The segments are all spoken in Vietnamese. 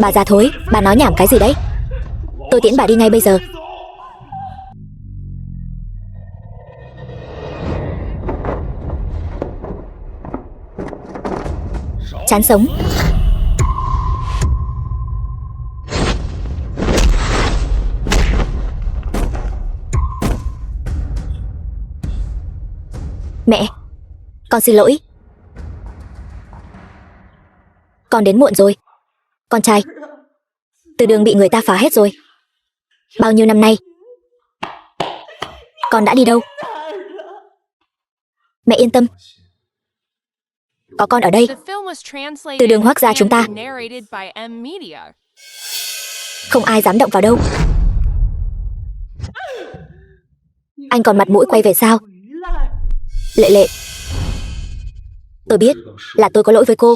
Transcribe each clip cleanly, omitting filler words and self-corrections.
Bà già thối, bà nói nhảm cái gì đấy? Tôi tiễn bà đi ngay bây giờ. Chán sống. Mẹ, con xin lỗi. Con đến muộn rồi. Con trai, từ đường bị người ta phá hết rồi. Bao nhiêu năm nay con đã đi đâu? Mẹ yên tâm, có con ở đây. Từ đường Hoác gia chúng ta không ai dám động vào đâu. Anh còn mặt mũi quay về sao? Lệ Lệ, tôi biết là tôi có lỗi với cô,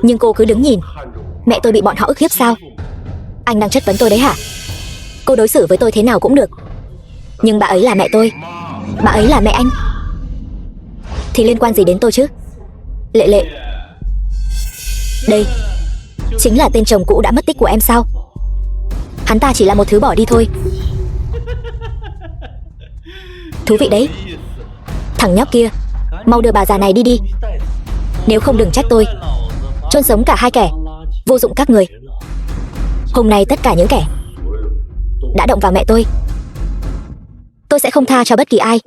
nhưng cô cứ đứng nhìn mẹ tôi bị bọn họ ức hiếp sao? Anh đang chất vấn tôi đấy hả? Cô đối xử với tôi thế nào cũng được, nhưng bà ấy là mẹ tôi. Bà ấy là mẹ anh thì liên quan gì đến tôi chứ? Lệ Lệ, đây chính là tên chồng cũ đã mất tích của em sao? Hắn ta chỉ là một thứ bỏ đi thôi. Thú vị đấy. Thằng nhóc kia, mau đưa bà già này đi đi, nếu không đừng trách tôi chôn sống cả hai kẻ vô dụng các người. Hôm nay tất cả những kẻ đã động vào mẹ tôi sẽ không tha cho bất kỳ ai.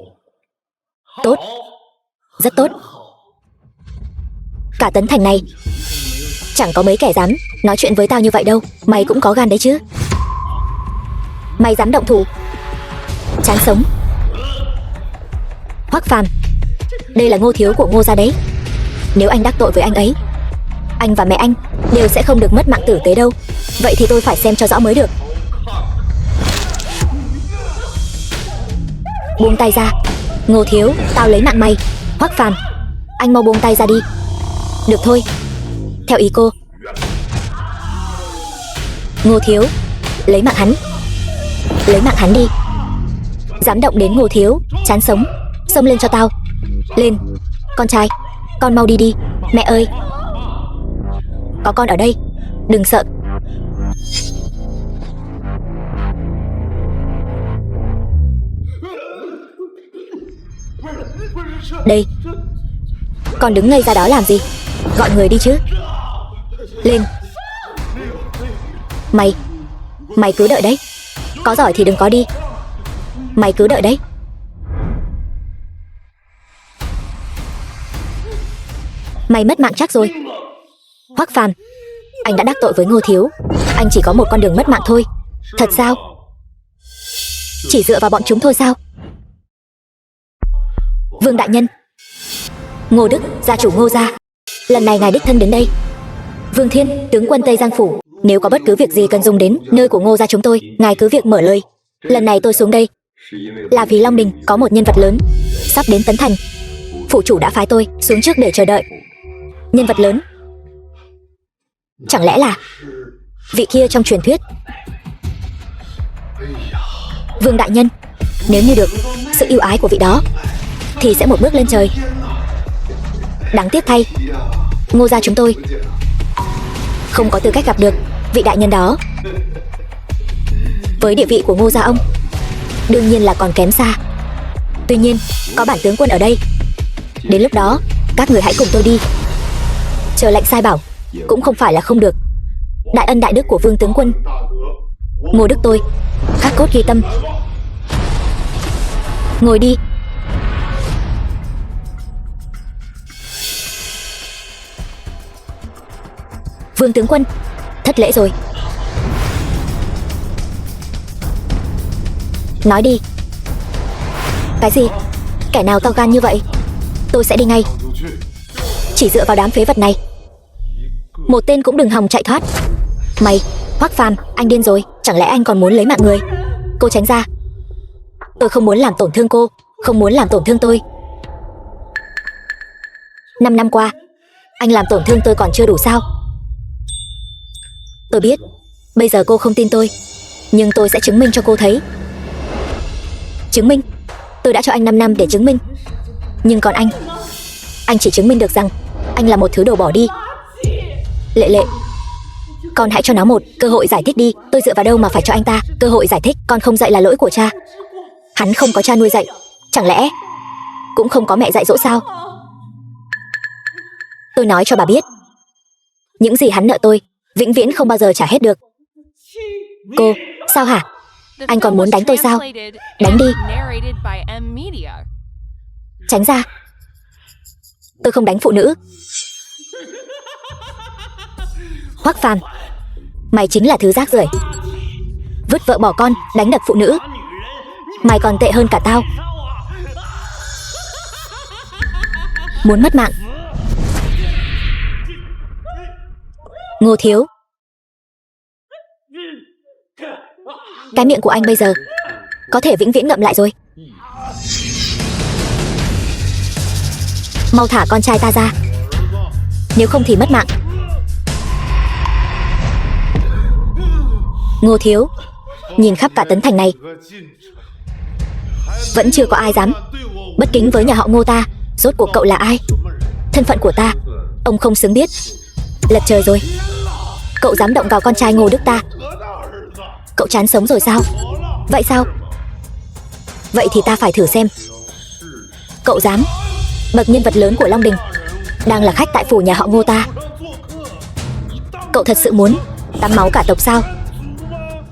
Tốt, rất tốt. Cả Tấn Thành này chẳng có mấy kẻ dám nói chuyện với tao như vậy đâu. Mày cũng có gan đấy chứ? Mày dám động thủ? Chán sống. Hoắc Phàm, đây là Ngô thiếu của Ngô gia đấy. Nếu anh đắc tội với anh ấy, anh và mẹ anh đều sẽ không được mất mạng tử tế đâu. Vậy thì tôi phải xem cho rõ mới được. Buông tay ra. Ngô thiếu, tao lấy mạng mày. Hoắc Phàm, anh mau buông tay ra đi. Được thôi, theo ý cô. Ngô thiếu, lấy mạng hắn. Lấy mạng hắn đi. Dám động đến Ngô thiếu, chán sống. Xông lên cho tao. Lên, con trai, con mau đi đi. Mẹ ơi, có con ở đây, đừng sợ. Đây, con đứng ngây ra đó làm gì? Gọi người đi chứ. Lên. Mày cứ đợi đấy. Có giỏi thì đừng có đi. Mày cứ đợi đấy. Mày mất mạng chắc rồi. Hoắc Phàm, anh đã đắc tội với Ngô thiếu. Anh chỉ có một con đường mất mạng thôi. Thật sao? Chỉ dựa vào bọn chúng thôi sao? Vương đại nhân, Ngô Đức, gia chủ Ngô gia, lần này ngài đích thân đến đây. Vương Thiên, tướng quân Tây Giang phủ, nếu có bất cứ việc gì cần dùng đến nơi của Ngô gia chúng tôi, ngài cứ việc mở lời. Lần này tôi xuống đây là vì Long Đình có một nhân vật lớn sắp đến Tấn Thành. Phủ chủ đã phái tôi xuống trước để chờ đợi. Nhân vật lớn? Chẳng lẽ là vị kia trong truyền thuyết? Vương đại nhân, nếu như được sự ưu ái của vị đó thì sẽ một bước lên trời. Đáng tiếc thay, Ngô gia chúng tôi không có tư cách gặp được vị đại nhân đó. Với địa vị của Ngô gia ông, đương nhiên là còn kém xa. Tuy nhiên, có bản tướng quân ở đây. Đến lúc đó, các người hãy cùng tôi đi. Chờ lệnh sai bảo cũng không phải là không được. Đại ân đại đức của Vương tướng quân, Ngô Đức tôi khắc cốt ghi tâm. Ngồi đi. Vương tướng quân, thất lễ rồi. Nói đi. Cái gì? Kẻ nào to gan như vậy? Tôi sẽ đi ngay. Chỉ dựa vào đám phế vật này, một tên cũng đừng hòng chạy thoát. Mày, Hoắc Phàm, anh điên rồi. Chẳng lẽ anh còn muốn lấy mạng người? Cô tránh ra. Tôi không muốn làm tổn thương cô, không muốn làm tổn thương tôi. 5 năm qua, anh làm tổn thương tôi còn chưa đủ sao? Tôi biết, bây giờ cô không tin tôi, nhưng tôi sẽ chứng minh cho cô thấy. Chứng minh? Tôi đã cho anh 5 năm để chứng minh. Nhưng còn anh chỉ chứng minh được rằng anh là một thứ đồ bỏ đi. Lệ Lệ, Con hãy cho nó một cơ hội giải thích đi. Tôi dựa vào đâu mà phải cho anh ta cơ hội giải thích? Con không dạy là lỗi của cha. Hắn không có cha nuôi dạy, chẳng lẽ cũng không có mẹ dạy dỗ sao? Tôi nói cho bà biết, những gì hắn nợ tôi vĩnh viễn không bao giờ trả hết được. Cô, sao hả? Anh còn muốn đánh tôi sao? Đánh đi. Tránh ra. Tôi không đánh phụ nữ. Hoắc Phàm, mày chính là thứ rác rưởi. Vứt vợ bỏ con, đánh đập phụ nữ. Mày còn tệ hơn cả tao. Muốn mất mạng. Ngô Thiếu, cái miệng của anh bây giờ có thể vĩnh viễn ngậm lại rồi. Mau thả con trai ta ra, nếu không thì mất mạng. Ngô Thiếu, nhìn khắp cả Tấn Thành này vẫn chưa có ai dám bất kính với nhà họ Ngô ta. Rốt cuộc cậu là ai? Thân phận của ta ông không xứng biết. Lật trời rồi, cậu dám động vào con trai Ngô Đức ta. Cậu chán sống rồi sao? Vậy sao? Vậy thì ta phải thử xem. Cậu dám? Bậc nhân vật lớn của Long Đình đang là khách tại phủ nhà họ Ngô ta. Cậu thật sự muốn tắm máu cả tộc sao?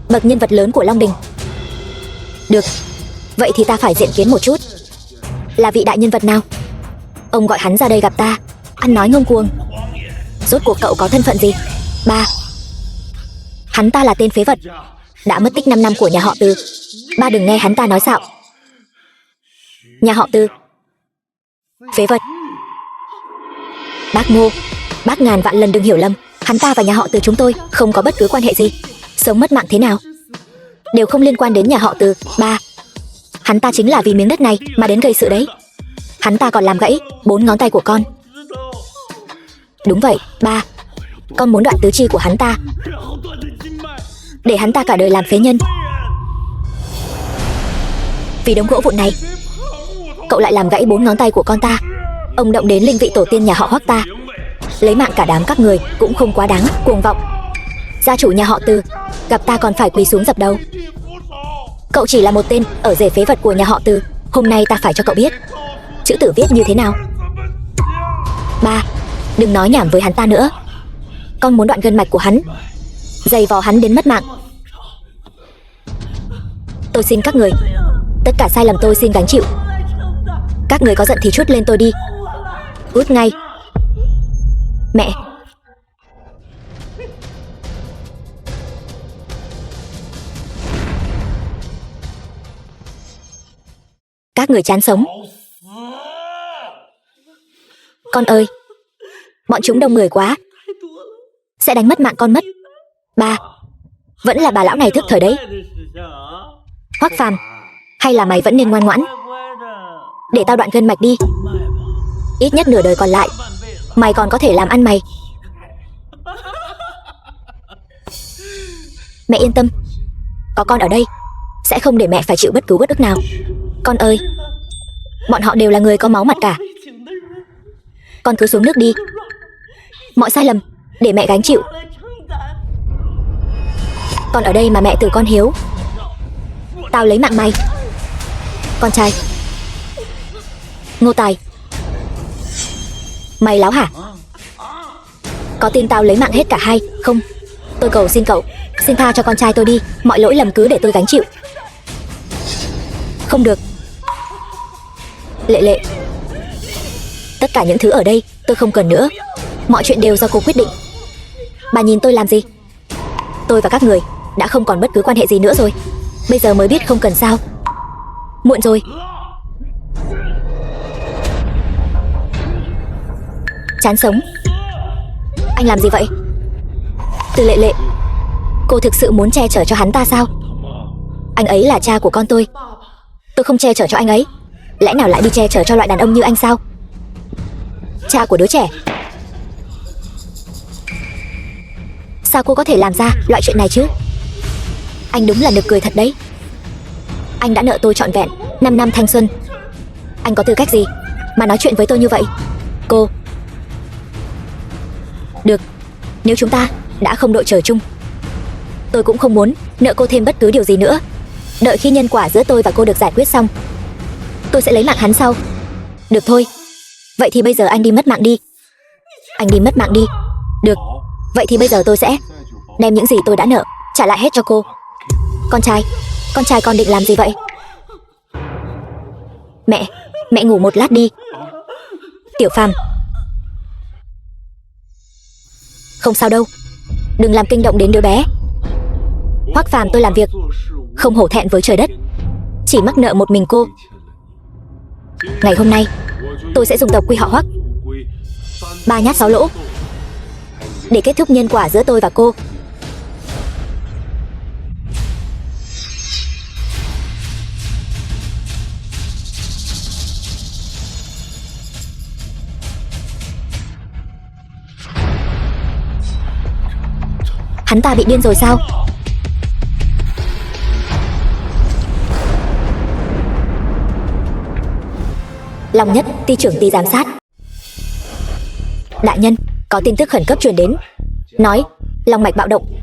Bậc nhân vật lớn của Long Đình. Được, vậy thì ta phải diện kiến một chút. Là vị đại nhân vật nào? Ông gọi hắn ra đây gặp ta. Ăn nói ngông cuồng. Rốt cuộc cậu có thân phận gì? Ba, hắn ta là tên phế vật đã mất tích 5 năm của nhà họ Từ. Ba đừng nghe hắn ta nói xạo. Nhà họ Từ phế vật? Bác Ngô, bác ngàn vạn lần đừng hiểu lầm. Hắn ta và nhà họ Từ chúng tôi không có bất cứ quan hệ gì. Sống mất mạng thế nào đều không liên quan đến nhà họ Từ. Ba, hắn ta chính là vì miếng đất này mà đến gây sự đấy. Hắn ta còn làm gãy 4 ngón tay của con. Đúng vậy, ba. Con muốn đoạn tứ chi của hắn ta, để hắn ta cả đời làm phế nhân. Vì đống gỗ vụn này, cậu lại làm gãy 4 ngón tay của con ta. Ông động đến linh vị tổ tiên nhà họ Hoắc ta. Lấy mạng cả đám các người cũng không quá đáng, cuồng vọng. Gia chủ nhà họ Từ gặp ta còn phải quỳ xuống dập đầu. Cậu chỉ là một tên ở rể phế vật của nhà họ Từ. Hôm nay ta phải cho cậu biết chữ tử viết như thế nào. Ba, đừng nói nhảm với hắn ta nữa. Con muốn đoạn gân mạch của hắn, giày vò hắn đến mất mạng. Tôi xin các người, tất cả sai lầm tôi xin gánh chịu. Các người có giận thì trút lên tôi đi. Út ngay. Mẹ. Các người chán sống. Con ơi, bọn chúng đông người quá, sẽ đánh mất mạng con mất. Ba, vẫn là bà lão này thức thời đấy. Hoắc Phàm, hay là mày vẫn nên ngoan ngoãn để tao đoạn gân mạch đi. Ít nhất nửa đời còn lại mày còn có thể làm ăn mày. Mẹ yên tâm, có con ở đây sẽ không để mẹ phải chịu bất cứ uất ức nào. Con ơi, bọn họ đều là người có máu mặt cả. Con cứ xuống nước đi. Mọi sai lầm để mẹ gánh chịu. Con ở đây mà mẹ từ con hiếu. Tao lấy mạng mày. Con trai Ngô Tài, mày láo hả? Có tin tao lấy mạng hết cả hai không? Tôi cầu xin cậu, xin tha cho con trai tôi đi. Mọi lỗi lầm cứ để tôi gánh chịu. Không được. Lệ Lệ, tất cả những thứ ở đây tôi không cần nữa. Mọi chuyện đều do cô quyết định. Bà nhìn tôi làm gì? Tôi và các người đã không còn bất cứ quan hệ gì nữa rồi. Bây giờ mới biết không cần sao. Muộn rồi. Chán sống. Anh làm gì vậy? Từ Lệ Lệ, cô thực sự muốn che chở cho hắn ta sao? Anh ấy là cha của con tôi. Tôi không che chở cho anh ấy, lẽ nào lại đi che chở cho loại đàn ông như anh sao? Cha của đứa trẻ. Sao cô có thể làm ra loại chuyện này chứ? Anh đúng là nực cười thật đấy. Anh đã nợ tôi trọn vẹn 5 năm thanh xuân. Anh có tư cách gì mà nói chuyện với tôi như vậy? Cô. Được, nếu chúng ta đã không đội trời chung. Tôi cũng không muốn nợ cô thêm bất cứ điều gì nữa. Đợi khi nhân quả giữa tôi và cô được giải quyết xong, tôi sẽ lấy mạng hắn sau. Được thôi. Vậy thì bây giờ anh đi mất mạng đi. Anh đi mất mạng đi. Được. Vậy thì bây giờ tôi sẽ đem những gì tôi đã nợ trả lại hết cho cô. Con trai con định làm gì vậy? Mẹ ngủ một lát đi. Tiểu Phàm. Không sao đâu. Đừng làm kinh động đến đứa bé. Hoắc Phàm, tôi làm việc không hổ thẹn với trời đất, chỉ mắc nợ một mình cô. Ngày hôm nay tôi sẽ dùng tộc quy họ Hoắc, 3 nhát 6 lỗ, để kết thúc nhân quả giữa tôi và cô. Hắn ta bị điên rồi sao? Long Nhất, ty trưởng ty giám sát. Đại nhân, có tin tức khẩn cấp truyền đến, nói long mạch bạo động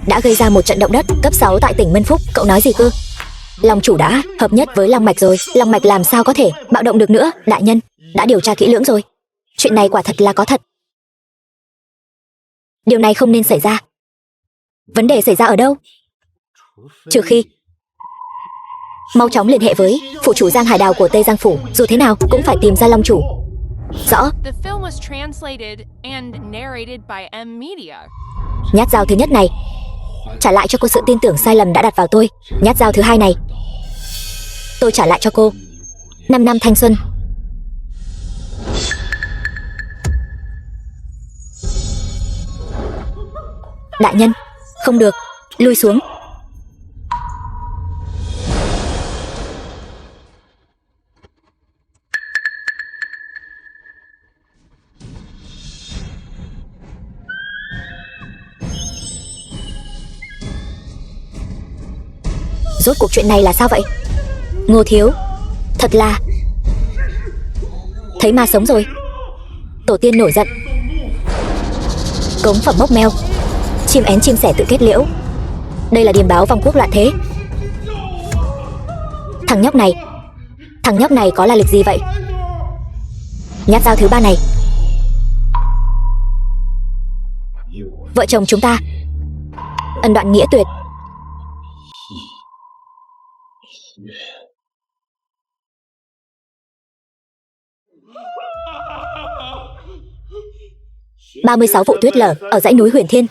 đã gây ra một trận động đất cấp 6 tại tỉnh Mân Phúc. Cậu nói gì cơ? Long chủ đã hợp nhất với long mạch rồi. Long mạch làm sao có thể bạo động được nữa? Đại nhân, đã điều tra kỹ lưỡng rồi. Chuyện này quả thật là có thật. Điều này không nên xảy ra. Vấn đề xảy ra ở đâu? Trừ khi mau chóng liên hệ với phụ chủ Giang Hải Đào của Tây Giang Phủ, dù thế nào cũng phải tìm ra long chủ. Rõ. Nhát dao thứ nhất này trả lại cho cô sự tin tưởng sai lầm đã đặt vào tôi. Nhát dao thứ hai này tôi trả lại cho cô 5 năm thanh xuân. Đại nhân, không được, lui xuống. Rốt cuộc chuyện này là sao vậy? Ngô thiếu, thật là thấy ma sống rồi. Tổ tiên nổi giận, cống phẩm mốc meo, chim én chim sẻ tự kết liễu. Đây là điềm báo vong quốc loạn thế. Thằng nhóc này có là lịch gì vậy? Nhát dao thứ ba này, vợ chồng chúng ta ân đoạn nghĩa tuyệt. "36 vụ tuyết lở ở dãy núi Huyền Thiên,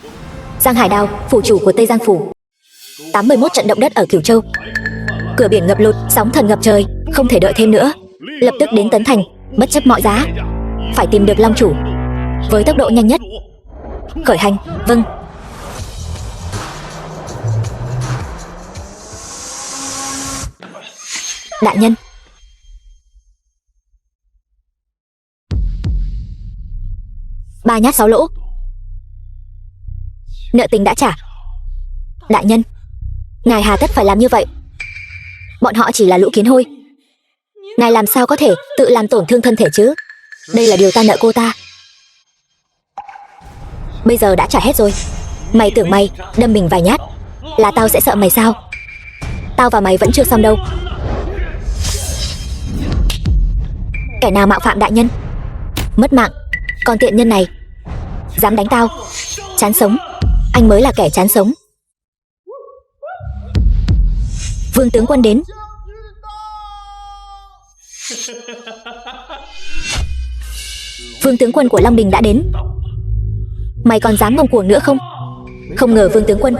Giang Hải Đào, phủ chủ của Tây Giang Phủ. 81 trận động đất ở Cửu Châu, cửa biển ngập lụt, sóng thần ngập trời. Không thể đợi thêm nữa, lập tức đến Tấn Thành, bất chấp mọi giá, phải tìm được long chủ với tốc độ nhanh nhất. Khởi hành." Vâng. Đại nhân, ba nhát 6 lỗ, nợ tình đã trả. Đại nhân, ngài hà tất phải làm như vậy? Bọn họ chỉ là lũ kiến hôi, ngài làm sao có thể tự làm tổn thương thân thể chứ? Đây là điều ta nợ cô ta, bây giờ đã trả hết rồi. Mày tưởng mày đâm mình vài nhát là tao sẽ sợ mày sao? Tao và mày vẫn chưa xong đâu. Kẻ nào mạo phạm đại nhân mất mạng, còn tiện nhân này dám đánh tao, chán sống. Anh mới là kẻ chán sống. Vương tướng quân đến. Vương tướng quân của Long Đình đã đến. Mày còn dám ngông cuồng nữa không? Không ngờ Vương tướng quân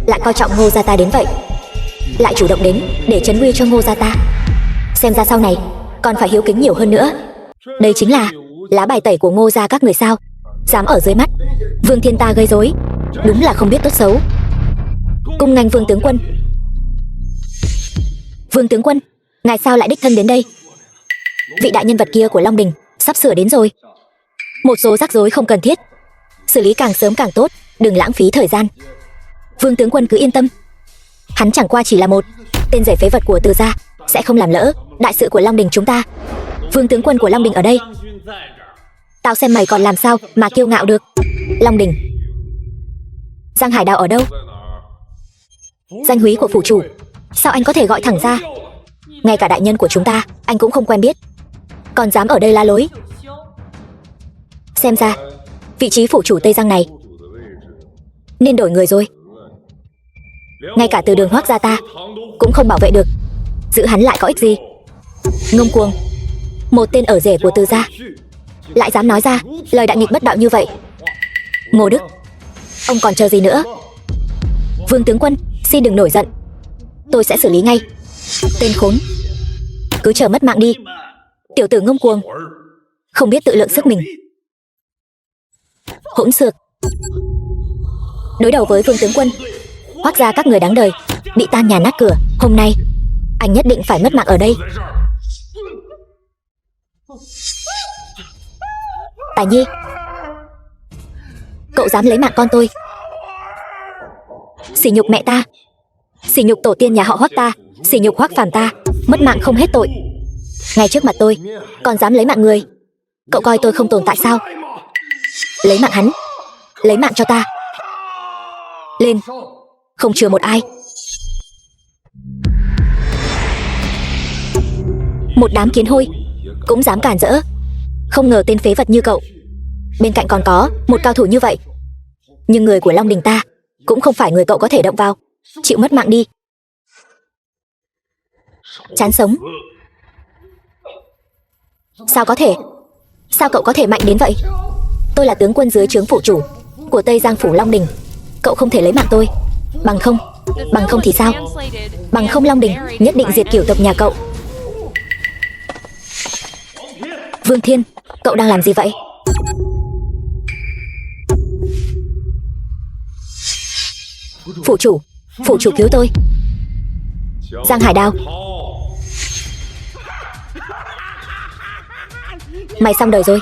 lại coi trọng Ngô gia ta đến vậy, lại chủ động đến để trấn uy cho Ngô gia ta. Xem ra sau này còn phải hiếu kính nhiều hơn nữa. Đây chính là lá bài tẩy của Ngô gia các người sao? Dám ở dưới mắt Vương Thiên ta gây rối, đúng là không biết tốt xấu. Cung nghênh Vương tướng quân. Vương tướng quân, ngài sao lại đích thân đến đây? Vị đại nhân vật kia của Long Đình sắp sửa đến rồi. Một số rắc rối không cần thiết, xử lý càng sớm càng tốt, đừng lãng phí thời gian. Vương tướng quân cứ yên tâm, hắn chẳng qua chỉ là một tên rể phế vật của Từ gia, sẽ không làm lỡ đại sự của Long Đình chúng ta. Vương tướng quân của Long Đình ở đây, tao xem mày còn làm sao mà kiêu ngạo được. Long Đình Giang Hải Đào ở đâu? Danh húy của phủ chủ, sao anh có thể gọi thẳng ra? Ngay cả đại nhân của chúng ta anh cũng không quen biết, còn dám ở đây la lối. Xem ra vị trí phủ chủ Tây Giang này nên đổi người rồi. Ngay cả Từ Đường Hoác gia ta cũng không bảo vệ được, giữ hắn lại có ích gì? Ngông cuồng, một tên ở rể của Từ gia lại dám nói ra lời đại nghịch bất đạo như vậy. Ngô Đức, ông còn chờ gì nữa? Vương tướng quân, xin đừng nổi giận, tôi sẽ xử lý ngay. Tên khốn, cứ chờ mất mạng đi. Tiểu tử ngông cuồng, không biết tự lượng sức mình. Hỗn xược, đối đầu với Vương tướng quân, Hoác gia các người đáng đời, bị tan nhà nát cửa. Hôm nay anh nhất định phải mất mạng ở đây. Tài Nhi, cậu dám lấy mạng con tôi, sỉ nhục mẹ ta, sỉ nhục tổ tiên nhà họ Hoác ta, sỉ nhục Hoác Phàm ta, mất mạng không hết tội. Ngay trước mặt tôi còn dám lấy mạng người. Cậu coi tôi không tồn tại sao? Lấy mạng hắn, lấy mạng cho ta. Lên, không chừa một ai. Một đám kiến hôi cũng dám cản rỡ. Không ngờ tên phế vật như cậu bên cạnh còn có một cao thủ như vậy. Nhưng người của Long Đình ta cũng không phải người cậu có thể động vào. Chịu mất mạng đi. Chán sống. Sao có thể? Sao cậu có thể mạnh đến vậy? Tôi là tướng quân dưới trướng phủ chủ của Tây Giang phủ Long Đình. Cậu không thể lấy mạng tôi. Bằng không thì sao? Bằng không Long Đình nhất định diệt cửu tộc nhà cậu. Vương Thiên, cậu đang làm gì vậy? Phủ chủ cứu tôi. Giang Hải Đào, mày xong đời rồi.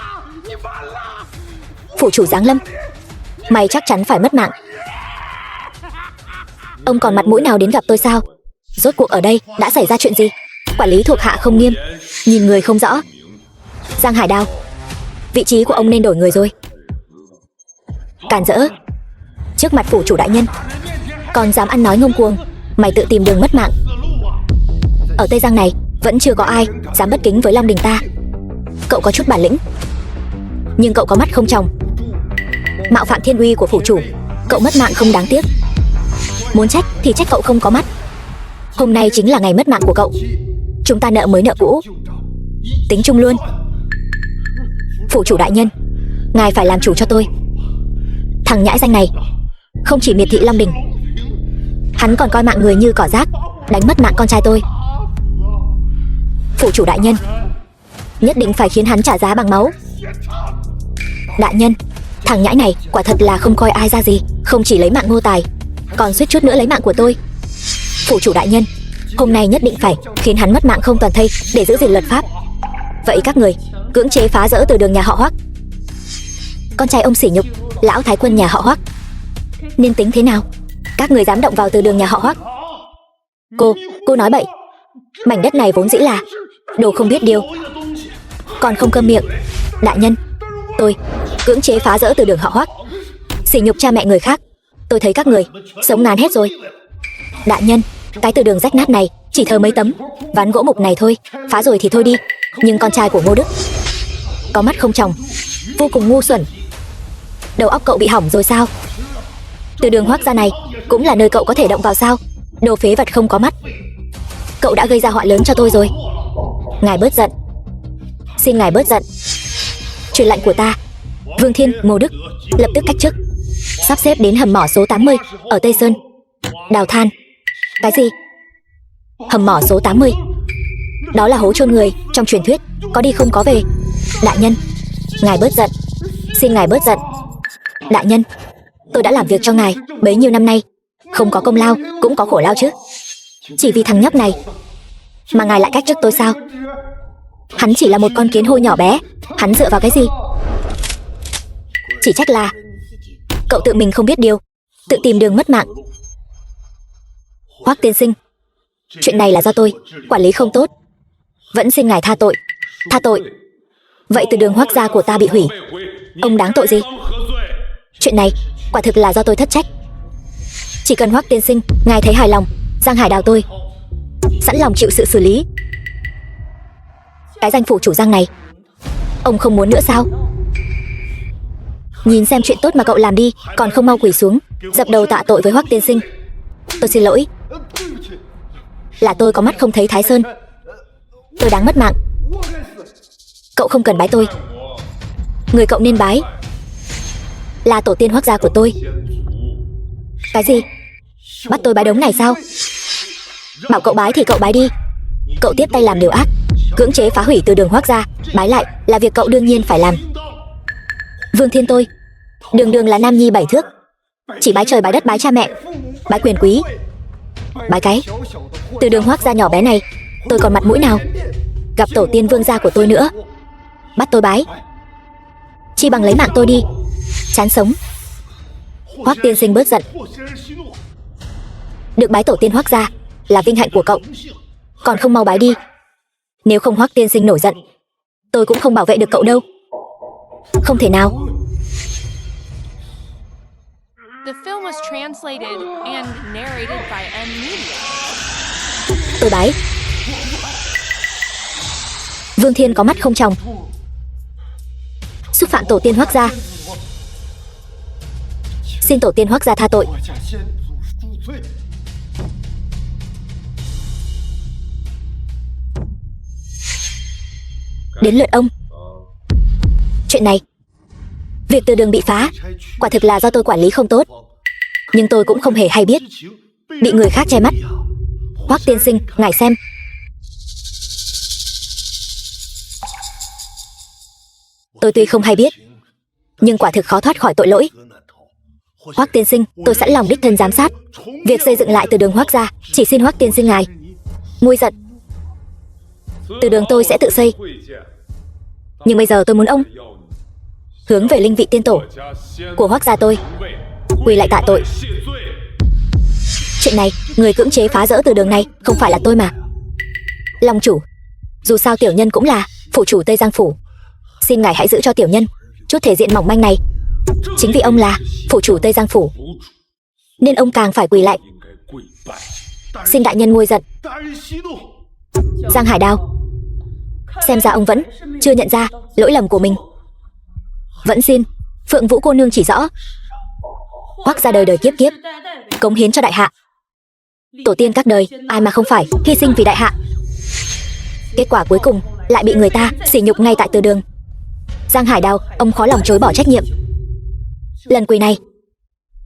Phủ chủ giáng lâm, mày chắc chắn phải mất mạng. Ông còn mặt mũi nào đến gặp tôi sao? Rốt cuộc ở đây đã xảy ra chuyện gì? Quản lý thuộc hạ không nghiêm, nhìn người không rõ. Giang Hải Đào, vị trí của ông nên đổi người rồi. Cản rỡ, trước mặt phủ chủ đại nhân còn dám ăn nói ngông cuồng. Mày tự tìm đường mất mạng. Ở Tây Giang này vẫn chưa có ai dám bất kính với Long Đình ta. Cậu có chút bản lĩnh, nhưng cậu có mắt không tròng. Mạo phạm thiên uy của phủ chủ, cậu mất mạng không đáng tiếc. Muốn trách thì trách cậu không có mắt. Hôm nay chính là ngày mất mạng của cậu. Chúng ta nợ mới nợ cũ, tính chung luôn. Phủ chủ đại nhân, ngài phải làm chủ cho tôi. Thằng nhãi danh này không chỉ miệt thị Long Đình, hắn còn coi mạng người như cỏ rác, đánh mất mạng con trai tôi. Phủ chủ đại nhân, nhất định phải khiến hắn trả giá bằng máu. Đại nhân, thằng nhãi này quả thật là không coi ai ra gì. Không chỉ lấy mạng Ngô Tài, còn suýt chút nữa lấy mạng của tôi. Phủ chủ đại nhân, hôm nay nhất định phải khiến hắn mất mạng không toàn thây để giữ gìn luật pháp. Vậy các người cưỡng chế phá rỡ Từ Đường nhà họ Hoác. Con trai ông sỉ nhục lão thái quân nhà họ Hoác, nên tính thế nào? Các người dám động vào Từ Đường nhà họ Hoác? Cô nói bậy. Mảnh đất này vốn dĩ là đồ không biết điều, còn không câm miệng. Đại nhân, tôi cưỡng chế phá rỡ Từ Đường họ Hoác, sỉ nhục cha mẹ người khác. Tôi thấy các người sống ngán hết rồi. Đại nhân, cái Từ Đường rách nát này chỉ thờ mấy tấm ván gỗ mục này thôi, phá rồi thì thôi đi. Nhưng con trai của Ngô Đức có mắt không tròng, vô cùng ngu xuẩn. Đầu óc cậu bị hỏng rồi sao? Từ Đường Hoác gia này cũng là nơi cậu có thể động vào sao? Đồ phế vật không có mắt. Cậu đã gây ra họa lớn cho tôi rồi. Ngài bớt giận, xin ngài bớt giận. Truyền lệnh của ta, Vương Thiên, Ngô Đức lập tức cách chức, sắp xếp đến hầm mỏ số 80 ở Tây Sơn đào than. Cái gì? Hầm mỏ số 80? Đó là hố chôn người trong truyền thuyết, có đi không có về. Đại nhân, ngài bớt giận, xin ngài bớt giận. Đại nhân, tôi đã làm việc cho ngài bấy nhiêu năm nay, không có công lao cũng có khổ lao chứ. Chỉ vì thằng nhóc này mà ngài lại cách chức tôi sao? Hắn chỉ là một con kiến hôi nhỏ bé, hắn dựa vào cái gì? Chỉ trách là cậu tự mình không biết điều, tự tìm đường mất mạng. Hoác tiên sinh, chuyện này là do tôi quản lý không tốt, vẫn xin ngài tha tội. Tha tội? Vậy Từ Đường Hoác gia của ta bị hủy, ông đáng tội gì? Chuyện này quả thực là do tôi thất trách. Chỉ cần Hoắc tiên sinh ngài thấy hài lòng, Giang Hải Đào tôi sẵn lòng chịu sự xử lý. Cái danh phủ chủ Giang này, ông không muốn nữa sao? Nhìn xem chuyện tốt mà cậu làm đi, còn không mau quỳ xuống dập đầu tạ tội với Hoắc tiên sinh. Tôi xin lỗi, là tôi có mắt không thấy Thái Sơn, tôi đáng mất mạng. Cậu không cần bái tôi, người cậu nên bái là tổ tiên Hoắc gia của tôi. Cái gì? Bắt tôi bái đống này sao? Bảo cậu bái thì cậu bái đi. Cậu tiếp tay làm điều ác, cưỡng chế phá hủy từ đường Hoắc gia, bái lại là việc cậu đương nhiên phải làm. Vương Thiên tôi đường đường là nam nhi 7 thước, chỉ bái trời bái đất bái cha mẹ, bái quyền quý, bái cái từ đường Hoắc gia nhỏ bé này, tôi còn mặt mũi nào gặp tổ tiên Vương gia của tôi nữa. Bắt tôi bái, chi bằng lấy mạng tôi đi, chán sống. Hoắc tiên sinh bớt giận, được bái tổ tiên Hoắc gia là vinh hạnh của cậu, còn không mau bái đi. Nếu không Hoắc tiên sinh nổi giận, tôi cũng không bảo vệ được cậu đâu. Không thể nào. The film was translated and narrated by N Media. Tôi bái. Vương Thiên có mắt không tròng, xúc phạm tổ tiên Hoắc gia, xin tổ tiên Hoắc gia tha tội. Đến lượt ông. Chuyện này, việc từ đường bị phá, quả thực là do tôi quản lý không tốt, nhưng tôi cũng không hề hay biết, bị người khác che mắt. Hoắc tiên sinh, ngài xem. Tôi tuy không hay biết, nhưng quả thực khó thoát khỏi tội lỗi. Hoắc tiên sinh, tôi sẵn lòng đích thân giám sát việc xây dựng lại từ đường Hoắc gia, chỉ xin Hoắc tiên sinh ngài nguôi giận. Từ đường tôi sẽ tự xây, nhưng bây giờ tôi muốn ông hướng về linh vị tiên tổ của Hoắc gia tôi, quỳ lại tạ tội. Chuyện này, người cưỡng chế phá rỡ từ đường này không phải là tôi mà. Long chủ, dù sao tiểu nhân cũng là phủ chủ Tây Giang phủ, xin ngài hãy giữ cho tiểu nhân chút thể diện mỏng manh này. Chính vì ông là phủ chủ Tây Giang phủ, nên ông càng phải quỳ lại, xin đại nhân nguôi giận. Giang Hải Đào, xem ra ông vẫn chưa nhận ra lỗi lầm của mình. Vẫn xin Phượng Vũ cô nương chỉ rõ. Hoắc gia đời đời kiếp kiếp cống hiến cho đại hạ, tổ tiên các đời ai mà không phải hy sinh vì đại hạ. Kết quả cuối cùng lại bị người ta sỉ nhục ngay tại từ đường. Giang Hải Đào, ông khó lòng chối bỏ trách nhiệm. Lần quỳ này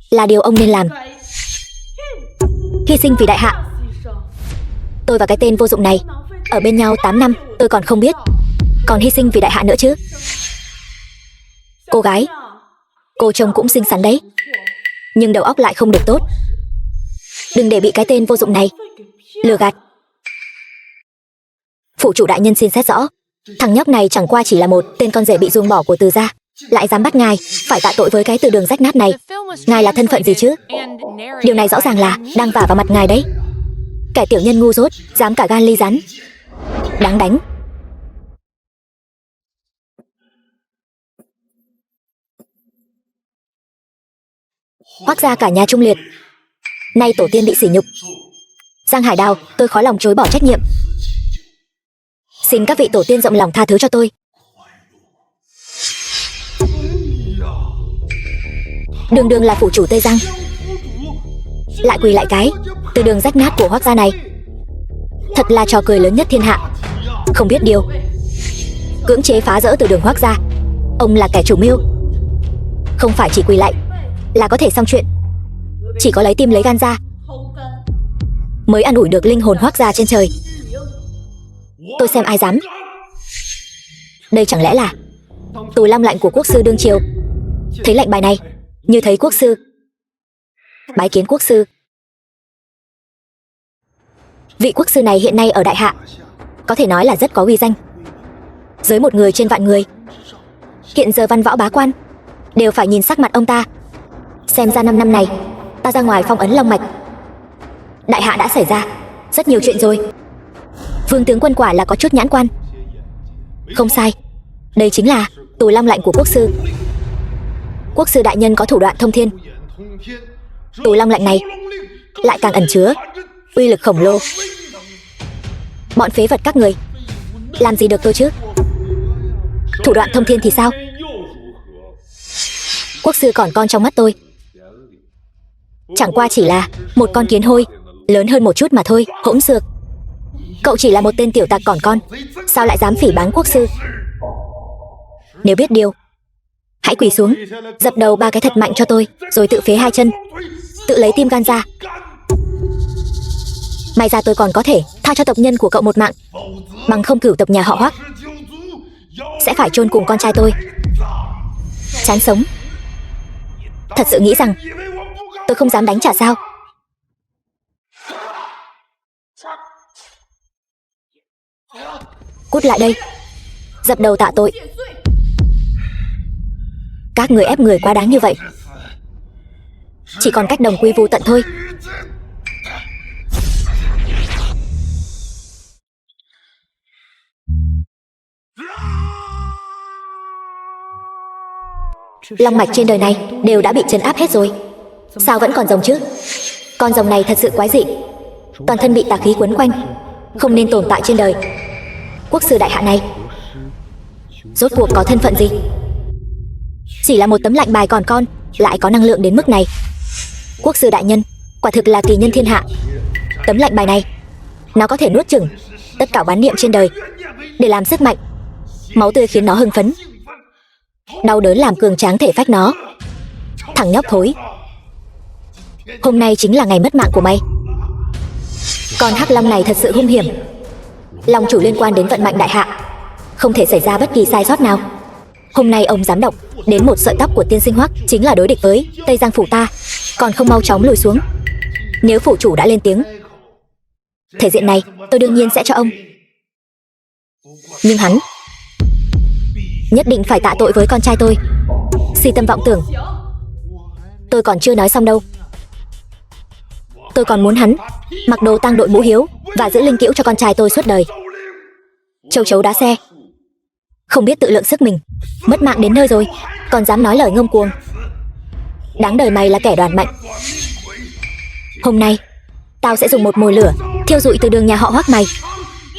là điều ông nên làm. Hy sinh vì đại hạ. Tôi và cái tên vô dụng này ở bên nhau 8 năm, tôi còn không biết, còn hy sinh vì đại hạ nữa chứ. Cô gái, cô trông cũng xinh xắn đấy, nhưng đầu óc lại không được tốt. Đừng để bị cái tên vô dụng này lừa gạt. Phụ chủ đại nhân xin xét rõ, thằng nhóc này chẳng qua chỉ là một tên con rể bị ruồng bỏ của Từ gia, lại dám bắt ngài phải tạ tội với cái từ đường rách nát này. Ngài là thân phận gì chứ? Điều này rõ ràng là đang vả vào mặt ngài đấy. Kẻ tiểu nhân ngu dốt, dám cả gan ly rắn, đáng đánh. Hoắc gia cả nhà trung liệt, nay tổ tiên bị sỉ nhục. Giang Hải Đào, tôi khó lòng chối bỏ trách nhiệm, xin các vị tổ tiên rộng lòng tha thứ cho tôi. Đường đường là phủ chủ Tây Giang, lại quỳ lại cái từ đường rách nát của Hoắc gia này, thật là trò cười lớn nhất thiên hạ. Không biết điều, cưỡng chế phá rỡ từ đường Hoắc gia, ông là kẻ chủ mưu. Không phải chỉ quỳ lại là có thể xong chuyện, chỉ có lấy tim lấy gan ra mới an ủi được linh hồn Hoắc gia trên trời. Tôi xem ai dám. Đây chẳng lẽ là tù long lạnh của quốc sư đương triều? Thấy lệnh bài này như thấy quốc sư. Bái kiến quốc sư. Vị quốc sư này hiện nay ở đại hạ có thể nói là rất có uy danh, dưới một người trên vạn người. Hiện giờ văn võ bá quan đều phải nhìn sắc mặt ông ta. Xem ra 5 năm này ta ra ngoài phong ấn long mạch, đại hạ đã xảy ra rất nhiều chuyện rồi. Vương tướng quân quả là có chút nhãn quan. Không sai, đây chính là tù long lạnh của quốc sư. Quốc sư đại nhân có thủ đoạn thông thiên. Tù long lạnh này lại càng ẩn chứa uy lực khổng lồ. Bọn phế vật các người, làm gì được tôi chứ? Thủ đoạn thông thiên thì sao? Quốc sư còn con trong mắt tôi chẳng qua chỉ là một con kiến hôi, lớn hơn một chút mà thôi. Hỗn xược, cậu chỉ là một tên tiểu tặc còn con, sao lại dám phỉ báng quốc sư? Nếu biết điều, hãy quỳ xuống, dập đầu 3 cái thật mạnh cho tôi, rồi tự phế 2 chân, tự lấy tim gan ra. May ra tôi còn có thể tha cho tộc nhân của cậu một mạng, bằng không cửu tộc nhà họ Hoắc sẽ phải chôn cùng con trai tôi. Chán sống. Thật sự nghĩ rằng tôi không dám đánh trả sao? Cút lại đây, dập đầu tạ tội. Các người ép người quá đáng như vậy, chỉ còn cách đồng quy vu tận thôi. Long mạch trên đời này đều đã bị trấn áp hết rồi, sao vẫn còn rồng chứ? Con rồng này thật sự quái dị, toàn thân bị tà khí quấn quanh, không nên tồn tại trên đời. Quốc sư đại hạ này rốt cuộc có thân phận gì? Chỉ là một tấm lệnh bài còn con, lại có năng lượng đến mức này. Quốc sư đại nhân quả thực là kỳ nhân thiên hạ. Tấm lệnh bài này, nó có thể nuốt chửng tất cả oán niệm trên đời để làm sức mạnh. Máu tươi khiến nó hưng phấn, đau đớn làm cường tráng thể phách nó. Thằng nhóc thối, hôm nay chính là ngày mất mạng của mày. Con hắc long này thật sự hung hiểm. Long chủ liên quan đến vận mệnh đại hạ, không thể xảy ra bất kỳ sai sót nào. Hôm nay ông dám động đến một sợi tóc của tiên sinh Hoắc, chính là đối địch với Tây Giang phủ ta, còn không mau chóng lùi xuống. Nếu phủ chủ đã lên tiếng, thể diện này tôi đương nhiên sẽ cho ông. Nhưng hắn nhất định phải tạ tội với con trai tôi. Si tâm vọng tưởng. Tôi còn chưa nói xong đâu. Tôi còn muốn hắn mặc đồ tang đội mũ hiếu và giữ linh cữu cho con trai tôi suốt đời. Châu chấu đá xe, không biết tự lượng sức mình, mất mạng đến nơi rồi còn dám nói lời ngông cuồng. Đáng đời mày là kẻ đoàn mệnh. Hôm nay tao sẽ dùng một mồi lửa thiêu rụi từ đường nhà họ Hoắc mày,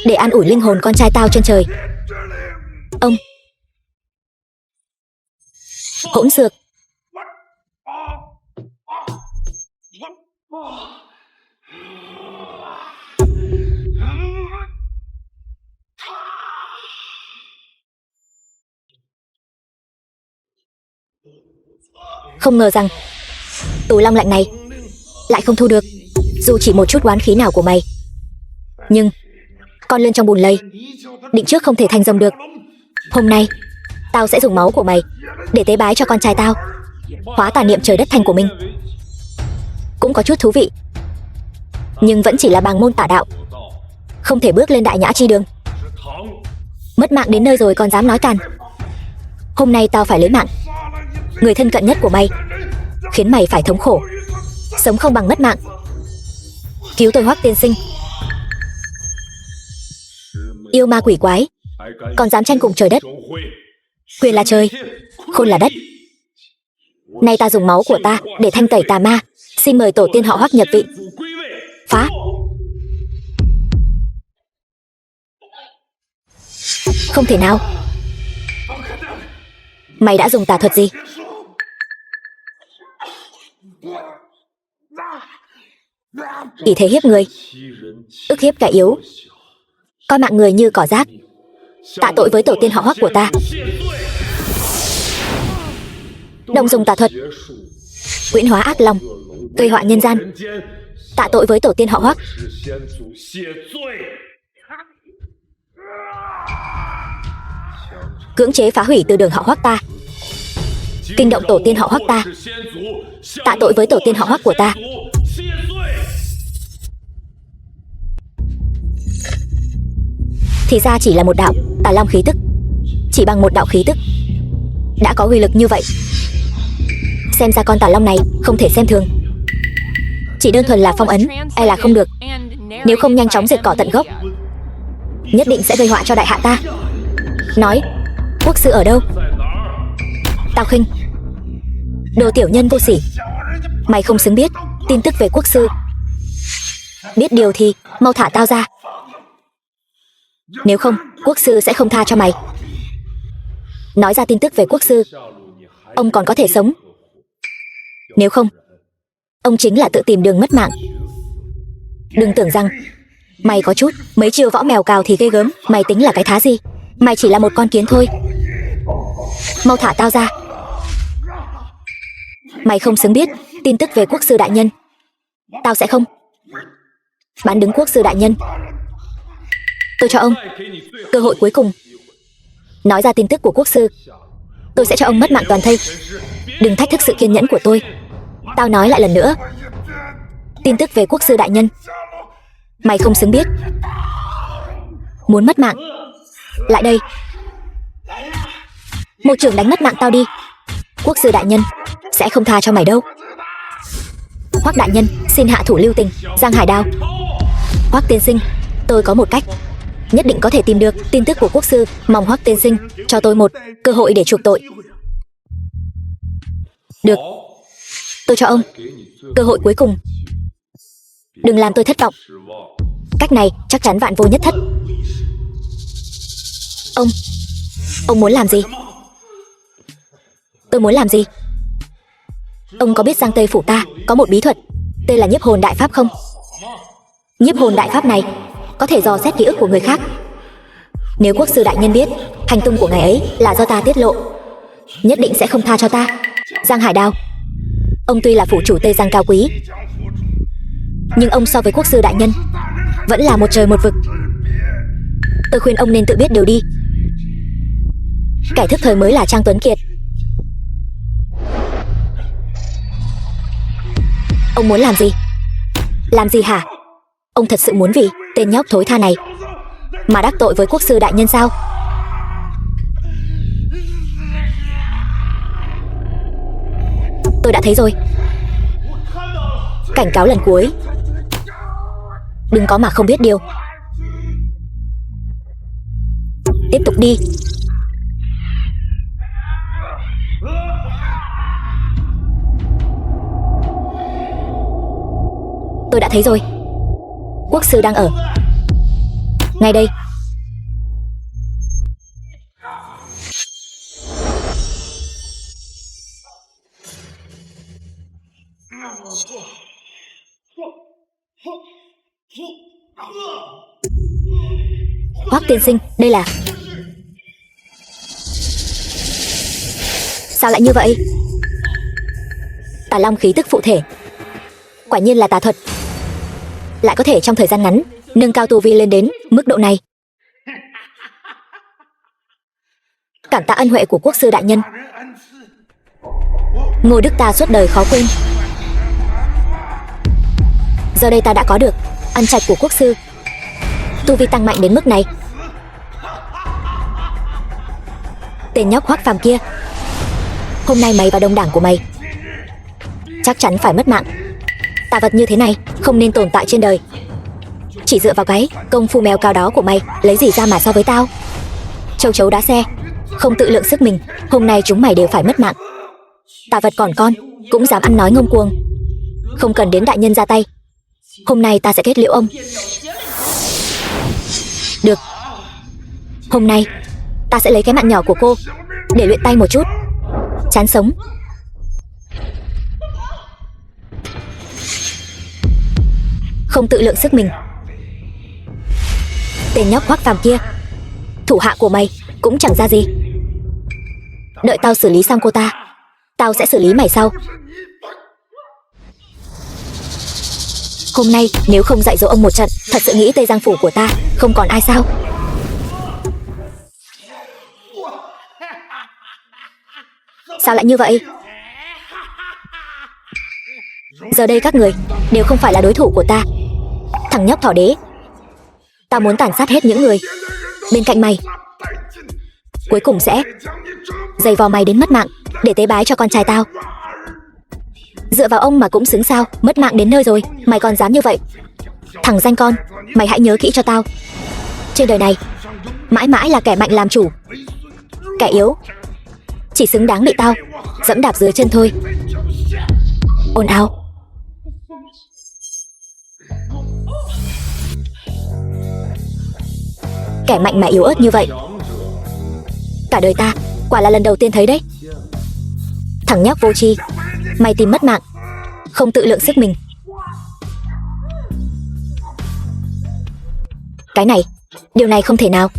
để an ủi linh hồn con trai tao trên trời. Ông hỗn xược. Không ngờ rằng tù long lạnh này lại không thu được dù chỉ một chút oán khí nào của mày. Nhưng con lên trong bùn lầy, định trước không thể thành rồng được. Hôm nay tao sẽ dùng máu của mày để tế bái cho con trai tao, hóa tà niệm trời đất thành của mình. Cũng có chút thú vị, nhưng vẫn chỉ là bàng môn tả đạo, không thể bước lên đại nhã chi đường. Mất mạng đến nơi rồi còn dám nói càn. Hôm nay tao phải lấy mạng người thân cận nhất của mày, khiến mày phải thống khổ, sống không bằng mất mạng. Cứu tôi Hoắc tiên sinh. Yêu ma quỷ quái, còn dám tranh cùng trời đất. Quyền là trời, khôn là đất. Nay ta dùng máu của ta để thanh tẩy tà ma, xin mời tổ tiên họ Hoắc nhập vị. Phá. Không thể nào. Mày đã dùng tà thuật gì? Ý thế hiếp người, ức hiếp kẻ yếu, coi mạng người như cỏ rác. Tạ tội với tổ tiên họ Hoắc của ta. Đồng dùng tà thuật, huyễn hóa ác long, gây họa nhân gian. Tạ tội với tổ tiên họ Hoắc. Cưỡng chế phá hủy từ đường họ Hoắc ta, kinh động tổ tiên họ Hoắc ta. Tạ tội với tổ tiên họ Hoắc của ta. Thì ra chỉ là một đạo tà long khí tức, chỉ bằng một đạo khí tức đã có uy lực như vậy. Xem ra con tà long này không thể xem thường. Chỉ đơn thuần là phong ấn e là không được. Nếu không nhanh chóng diệt cỏ tận gốc, nhất định sẽ gây họa cho đại hạ ta. Nói, quốc sư ở đâu? Tào Khinh, đồ tiểu nhân vô sỉ, mày không xứng biết tin tức về quốc sư. Biết điều thì mau thả tao ra. Nếu không, quốc sư sẽ không tha cho mày. Nói ra tin tức về quốc sư, ông còn có thể sống. Nếu không, ông chính là tự tìm đường mất mạng. Đừng tưởng rằng mày có chút mấy chiêu võ mèo cào thì ghê gớm. Mày tính là cái thá gì? Mày chỉ là một con kiến thôi. Mau thả tao ra. Mày không xứng biết tin tức về quốc sư đại nhân. Tao sẽ không bán đứng quốc sư đại nhân. Tôi cho ông cơ hội cuối cùng. Nói ra tin tức của quốc sư, tôi sẽ cho ông mất mạng toàn thây. Đừng thách thức sự kiên nhẫn của tôi. Tao nói lại lần nữa, tin tức về quốc sư đại nhân mày không xứng biết. Muốn mất mạng, lại đây. Một trưởng đánh mất mạng tao đi. Quốc sư đại nhân sẽ không tha cho mày đâu. Hoắc đại nhân, xin hạ thủ lưu tình. Giang Hải Đao. Hoắc tiên sinh, tôi có một cách, nhất định có thể tìm được tin tức của quốc sư. Mong Hoắc tiên sinh cho tôi một cơ hội để chuộc tội. Được, tôi cho ông cơ hội cuối cùng. Đừng làm tôi thất vọng. Cách này chắc chắn vạn vô nhất thất. Ông muốn làm gì? Tôi muốn làm gì? Ông có biết Giang Tây phủ ta có một bí thuật tên là nhiếp hồn đại pháp không? Nhiếp hồn đại pháp này có thể dò xét ký ức của người khác. Nếu quốc sư đại nhân biết hành tung của ngày ấy là do ta tiết lộ, nhất định sẽ không tha cho ta. Giang Hải Đao, ông tuy là phủ chủ Tây Giang cao quý, nhưng ông so với quốc sư đại nhân vẫn là một trời một vực. Tôi khuyên ông nên tự biết điều đi. Kẻ thức thời mới là Trang Tuấn Kiệt. Ông muốn làm gì? Làm gì hả? Ông thật sự muốn vì tên nhóc thối tha này mà đắc tội với quốc sư đại nhân sao? Tôi đã thấy rồi. Cảnh cáo lần cuối, đừng có mà không biết điều. Tiếp tục đi. Tôi đã thấy rồi. Quốc sư đang ở ngay đây. Hoắc tiên sinh, đây là... Sao lại như vậy? Tà long khí tức phụ thể. Quả nhiên là tà thuật. Lại có thể trong thời gian ngắn nâng cao tu vi lên đến mức độ này. Cảm tạ ân huệ của quốc sư đại nhân. Ngô đức ta suốt đời khó quên. Giờ đây ta đã có được ân trạch của quốc sư. Tu vi tăng mạnh đến mức này. Tên nhóc Hoắc Phàm kia, hôm nay mày và đồng đảng của mày chắc chắn phải mất mạng. Tà vật như thế này không nên tồn tại trên đời. Chỉ dựa vào cái công phu mèo cao đó của mày, lấy gì ra mà so với tao? Châu chấu đá xe, không tự lượng sức mình. Hôm nay chúng mày đều phải mất mạng. Tà vật còn con cũng dám ăn nói ngông cuồng. Không cần đến đại nhân ra tay. Hôm nay ta sẽ kết liễu ông. Được, hôm nay ta sẽ lấy cái mạng nhỏ của cô để luyện tay một chút. Chán sống. Không tự lượng sức mình. Tên nhóc Hoắc Phàm kia, thủ hạ của mày cũng chẳng ra gì. Đợi tao xử lý xong cô ta, tao sẽ xử lý mày sau. Hôm nay nếu không dạy dỗ ông một trận, thật sự nghĩ Tây Giang phủ của ta không còn ai sao? Sao lại như vậy? Giờ đây các người đều không phải là đối thủ của ta. Thằng nhóc thỏ đế, tao muốn tàn sát hết những người bên cạnh mày. Cuối cùng sẽ giày vò mày đến mất mạng để tế bái cho con trai tao. Dựa vào ông mà cũng xứng sao? Mất mạng đến nơi rồi mày còn dám như vậy? Thằng danh con, mày hãy nhớ kỹ cho tao. Trên đời này mãi mãi là kẻ mạnh làm chủ. Kẻ yếu chỉ xứng đáng bị tao dẫm đạp dưới chân thôi. Ồn ào. kẻ mạnh mà yếu ớt như vậy. Cả đời ta quả là lần đầu tiên thấy đấy. Thằng nhóc vô tri, mày tìm mất mạng, không tự lượng sức mình. Cái này, điều này không thể nào.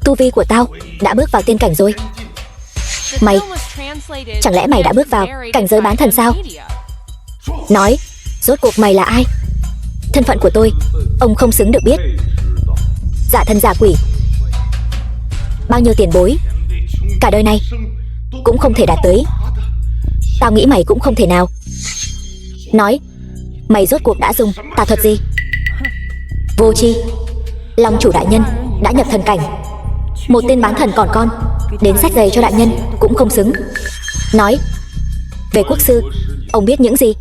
Tu vi của tao đã bước vào tiên cảnh rồi. Mày, chẳng lẽ mày đã bước vào cảnh giới bán thần sao? Nói, rốt cuộc mày là ai? Thân phận của tôi, ông không xứng được biết. Giả thân giả quỷ, bao nhiêu tiền bối, cả đời này cũng không thể đạt tới. Tao nghĩ mày cũng không thể nào. Nói, mày rốt cuộc đã dùng tà thuật gì? Vô tri, Long chủ đại nhân đã nhập thần cảnh. Một tên bán thần còn con, đến xách giày cho đại nhân cũng không xứng. Nói, về quốc sư, ông biết những gì?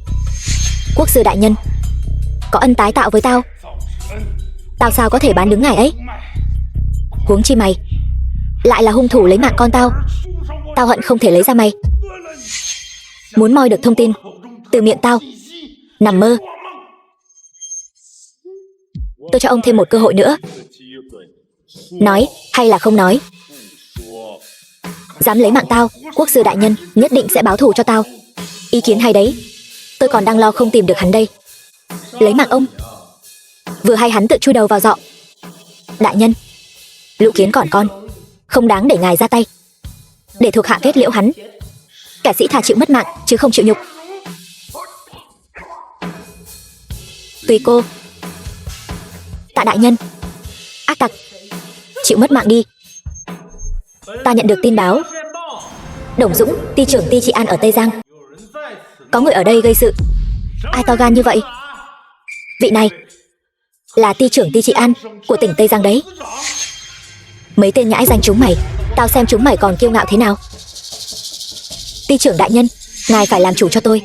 Quốc sư đại nhân có ân tái tạo với tao, tao sao có thể bán đứng ngài ấy? Huống chi mày lại là hung thủ lấy mạng con tao. Tao hận không thể lấy ra mày. Muốn moi được thông tin từ miệng tao, nằm mơ. Tôi cho ông thêm một cơ hội nữa. Nói hay là không nói? Dám lấy mạng tao, quốc sư đại nhân nhất định sẽ báo thù cho tao. Ý kiến hay đấy. Tôi còn đang lo không tìm được hắn đây. Lấy mạng ông, vừa hay hắn tự chui đầu vào giọ. Đại nhân, lũ kiến còn con, không đáng để ngài ra tay. Để thuộc hạ kết liễu hắn. Kẻ sĩ thà chịu mất mạng chứ không chịu nhục. Tùy cô. Tạ đại nhân. Ác tặc, chịu mất mạng đi. Ta nhận được tin báo, Đồng Dũng, ty trưởng ty trị an ở Tây Giang, có người ở đây gây sự. Ai to gan như vậy? Vị này là ty trưởng ty trị an của tỉnh Tây Giang đấy. Mấy tên nhãi danh chúng mày, tao xem chúng mày còn kiêu ngạo thế nào. Ty trưởng đại nhân, ngài phải làm chủ cho tôi.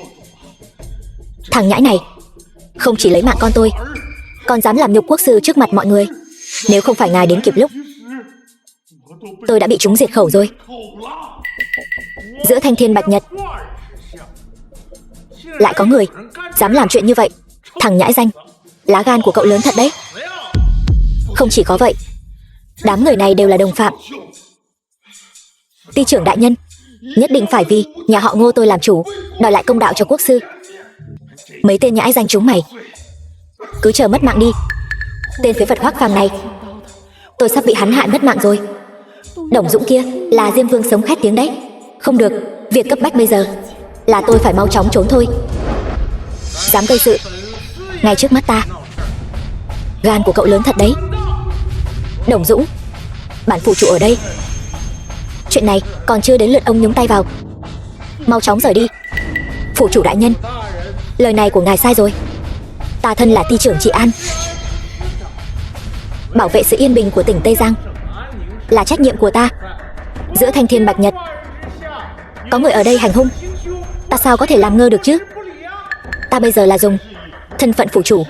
Thằng nhãi này không chỉ lấy mạng con tôi, còn dám làm nhục quốc sư trước mặt mọi người. Nếu không phải ngài đến kịp lúc, tôi đã bị chúng diệt khẩu rồi. Giữa thanh thiên bạch nhật lại có người dám làm chuyện như vậy. Thằng nhãi danh, lá gan của cậu lớn thật đấy. Không chỉ có vậy, đám người này đều là đồng phạm. Ty trưởng đại nhân, nhất định phải vì nhà họ Ngô tôi làm chủ, đòi lại công đạo cho quốc sư. Mấy tên nhãi danh chúng mày cứ chờ mất mạng đi. Tên phế vật hoắc phàm này, tôi sắp bị hắn hại mất mạng rồi. Đồng Dũng kia là Diêm Vương sống khét tiếng đấy. Không được, việc cấp bách bây giờ là tôi phải mau chóng trốn thôi. Dám gây sự ngay trước mắt ta, gan của cậu lớn thật đấy. Đồng Dũng, bản phủ chủ ở đây. Chuyện này còn chưa đến lượt ông nhúng tay vào. Mau chóng rời đi. Phủ chủ đại nhân, lời này của ngài sai rồi. Ta thân là ty trưởng trị an, bảo vệ sự yên bình của tỉnh Tây Giang là trách nhiệm của ta. Giữa thanh thiên bạch nhật có người ở đây hành hung, ta sao có thể làm ngơ được chứ? Ta bây giờ là dùng thân phận phủ chủ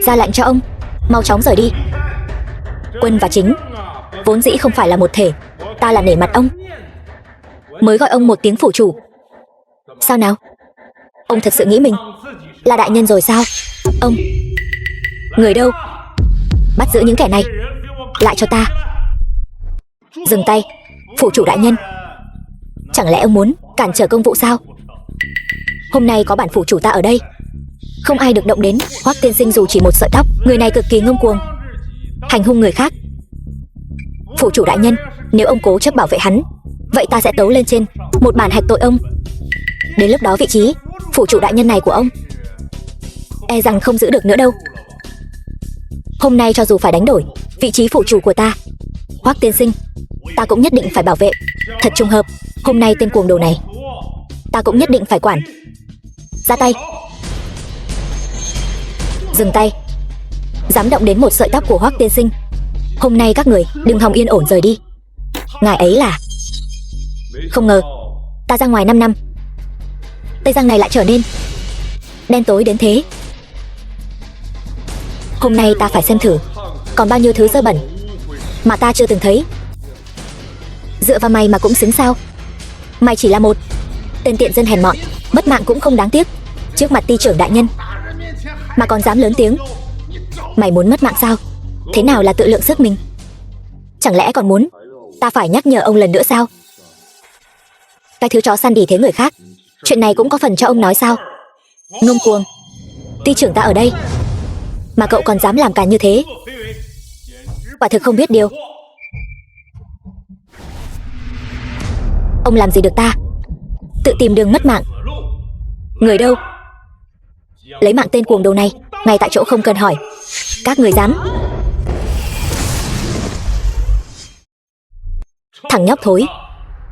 ra lệnh cho ông mau chóng rời đi. Quân và chính vốn dĩ không phải là một thể. Ta là nể mặt ông mới gọi ông một tiếng phủ chủ. Sao nào? Ông thật sự nghĩ mình là đại nhân rồi sao? Ông, người đâu? Bắt giữ những kẻ này lại cho ta. Dừng tay, phủ chủ đại nhân. Chẳng lẽ ông muốn cản trở công vụ sao? Hôm nay có bản phủ chủ ta ở đây, không ai được động đến Hoắc tiên sinh dù chỉ một sợi tóc. Người này cực kỳ ngông cuồng, hành hung người khác. Phủ chủ đại nhân, nếu ông cố chấp bảo vệ hắn, vậy ta sẽ tấu lên trên một bản hạch tội ông. Đến lúc đó vị trí phủ chủ đại nhân này của ông e rằng không giữ được nữa đâu. Hôm nay cho dù phải đánh đổi vị trí phủ chủ của ta, Hoắc tiên sinh, ta cũng nhất định phải bảo vệ. Thật trùng hợp, hôm nay tên cuồng đồ này ta cũng nhất định phải quản. Ra tay. Dừng tay. Dám động đến một sợi tóc của Hoắc tiên sinh, hôm nay các người đừng hòng yên ổn rời đi. Ngài ấy là... Không ngờ ta ra ngoài 5 năm, Tây Giang này lại trở nên đen tối đến thế. Hôm nay ta phải xem thử còn bao nhiêu thứ dơ bẩn mà ta chưa từng thấy. Dựa vào mày mà cũng xứng sao? Mày chỉ là một tên tiện dân hèn mọn, mất mạng cũng không đáng tiếc. Trước mặt ty trưởng đại nhân mà còn dám lớn tiếng. Mày muốn mất mạng sao? Thế thế nào là tự lượng sức mình? Chẳng lẽ còn muốn ta phải nhắc nhở ông lần nữa sao? Cái thứ chó săn đỉ thế người khác, chuyện này cũng có phần cho ông nói sao? Ngông cuồng, ty trưởng ta ở đây mà cậu còn dám làm càn như thế, quả thực không biết điều. Ông làm gì được ta? Tự tìm đường mất mạng. Người đâu? Lấy mạng tên cuồng đồ này ngay tại chỗ không cần hỏi. Các người dám? Thằng nhóc thối,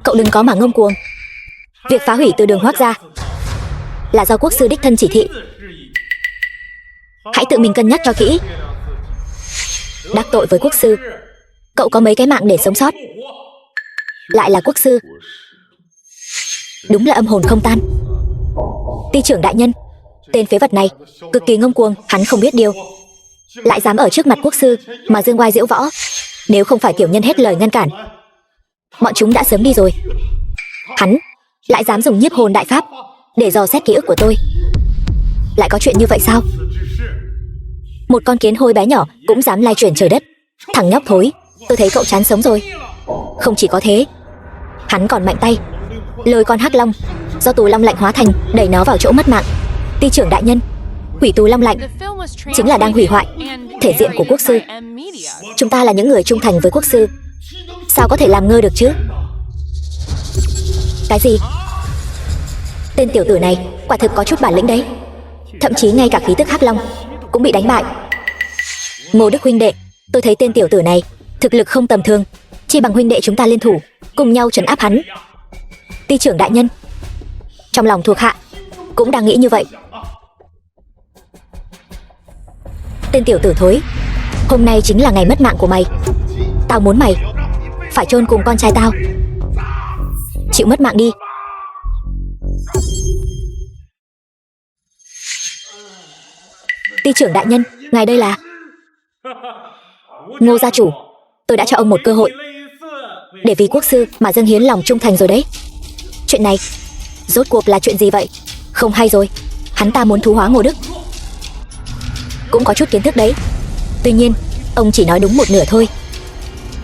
cậu đừng có mà ngông cuồng. Việc phá hủy từ đường Hoác gia là do quốc sư đích thân chỉ thị. Hãy tự mình cân nhắc cho kỹ. Đắc tội với quốc sư, cậu có mấy cái mạng để sống sót. Lại là quốc sư, đúng là âm hồn không tan. Ty trưởng đại nhân, tên phế vật này cực kỳ ngông cuồng. Hắn không biết điều, lại dám ở trước mặt quốc sư mà dương oai diễu võ. Nếu không phải tiểu nhân hết lời ngăn cản, bọn chúng đã sớm đi rồi. Hắn lại dám dùng nhiếp hồn đại pháp để dò xét ký ức của tôi. Lại có chuyện như vậy sao? Một con kiến hôi bé nhỏ cũng dám lai chuyển trời đất. Thằng nhóc thối, tôi thấy cậu chán sống rồi. Không chỉ có thế, hắn còn mạnh tay lôi con hắc long do tù long lạnh hóa thành, đẩy nó vào chỗ mất mạng. Ty trưởng đại nhân, hủy tù long lạnh chính là đang hủy hoại thể diện của quốc sư. Chúng ta là những người trung thành với quốc sư, sao có thể làm ngơ được chứ? Cái gì? Tên tiểu tử này quả thực có chút bản lĩnh đấy. Thậm chí ngay cả khí tức hắc long cũng bị đánh bại. Ngô Đức huynh đệ, tôi thấy tên tiểu tử này thực lực không tầm thường. Chi bằng huynh đệ chúng ta liên thủ, cùng nhau trấn áp hắn. Ty trưởng đại nhân, trong lòng thuộc hạ cũng đang nghĩ như vậy. Tên tiểu tử thối, hôm nay chính là ngày mất mạng của mày. Tao muốn mày phải chôn cùng con trai tao. Chịu mất mạng đi. Ty trưởng đại nhân, ngài đây là... Ngô gia chủ, tôi đã cho ông một cơ hội để vì quốc sư mà dâng hiến lòng trung thành rồi đấy. Chuyện này rốt cuộc là chuyện gì vậy? Không hay rồi, hắn ta muốn thú hóa Ngô Đức. Cũng có chút kiến thức đấy, tuy nhiên ông chỉ nói đúng một nửa thôi.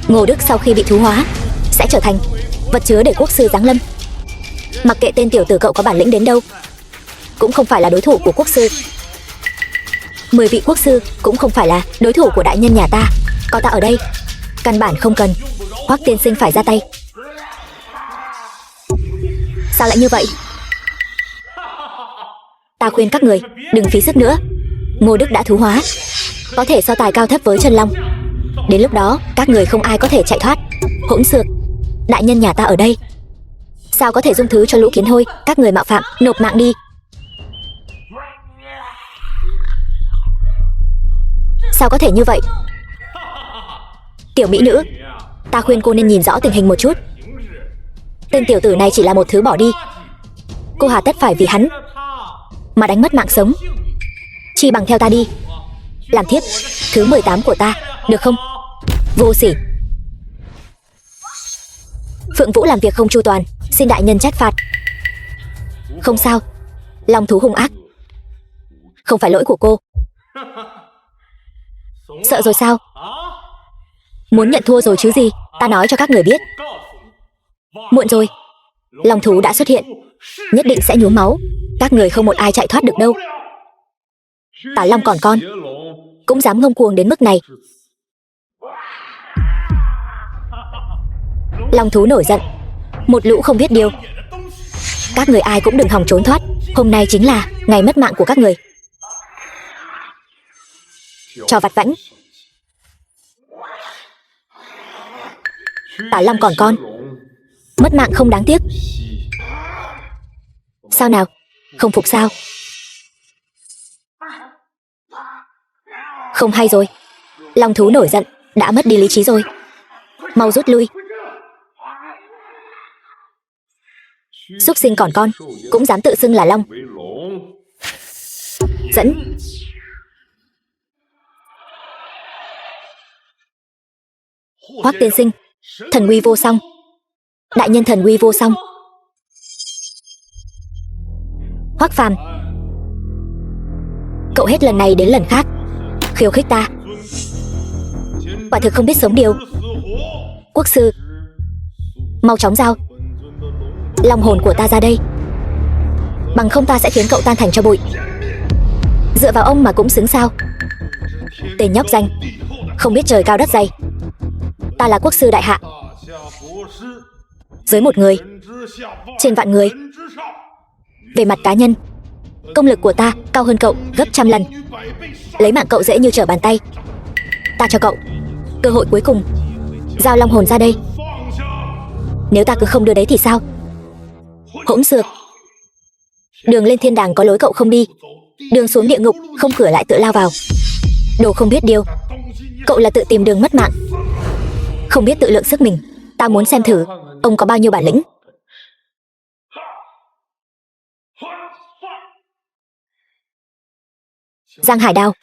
Ngô Đức sau khi bị thú hóa sẽ trở thành vật chứa để quốc sư giáng lâm. Mặc kệ tên tiểu tử cậu có bản lĩnh đến đâu, cũng không phải là đối thủ của quốc sư. 10 vị quốc sư cũng không phải là đối thủ của đại nhân nhà ta. Có ta ở đây, căn bản không cần Hoắc tiên sinh phải ra tay. Sao lại như vậy? Ta khuyên các người đừng phí sức nữa. Ngô Đức đã thú hóa, có thể so tài cao thấp với Chân Long. Đến lúc đó các người không ai có thể chạy thoát. Hỗn xược, đại nhân nhà ta ở đây, sao có thể dung thứ cho lũ kiến hôi các người mạo phạm? Nộp mạng đi. Sao có thể như vậy? Tiểu mỹ nữ, ta khuyên cô nên nhìn rõ tình hình một chút. Tên tiểu tử này chỉ là một thứ bỏ đi, cô hà tất phải vì hắn mà đánh mất mạng sống. Chi bằng theo ta đi, làm thiếp thứ 18 của ta, được không? Vô sỉ. Phượng Vũ làm việc không chu toàn, xin đại nhân trách phạt. Không sao, long thú hung ác, không phải lỗi của cô. Sợ rồi sao? Muốn nhận thua rồi chứ gì? Ta nói cho các người biết, muộn rồi. Long thú đã xuất hiện, nhất định sẽ nhuốm máu. Các người không một ai chạy thoát được đâu. Tả Long còn con, cũng dám ngông cuồng đến mức này. Long thú nổi giận, một lũ không biết điều. Các người ai cũng đừng hòng trốn thoát. Hôm nay chính là ngày mất mạng của các người. Trò vặt vãnh. Tả Long còn con, mất mạng không đáng tiếc. Sao nào, không phục sao? Không hay rồi, long thú nổi giận, đã mất đi lý trí rồi. Mau rút lui. Súc sinh còn con, cũng dám tự xưng là long. Dẫn. Hoắc tiên sinh, thần uy vô song. Đại nhân thần uy vô song. Hoắc Phàm, cậu hết lần này đến lần khác khiêu khích ta. quả thực không biết sống điều. Quốc sư, mau chóng giao long hồn của ta ra đây, bằng không ta sẽ khiến cậu tan thành cho bụi. Dựa vào ông mà cũng xứng sao? Tên nhóc danh, không biết trời cao đất dày. Ta là quốc sư đại hạ, dưới một người, trên vạn người. Về mặt cá nhân, công lực của ta cao hơn cậu gấp trăm lần. Lấy mạng cậu dễ như trở bàn tay. Ta cho cậu cơ hội cuối cùng, giao long hồn ra đây. Nếu ta cứ không đưa đấy thì sao? Hỗn xược. Đường lên thiên đàng có lối cậu không đi, đường xuống địa ngục không cửa lại tự lao vào. Đồ không biết điều, cậu là tự tìm đường mất mạng, không biết tự lượng sức mình. Ta muốn xem thử ông có bao nhiêu bản lĩnh. Giang Hải Đao,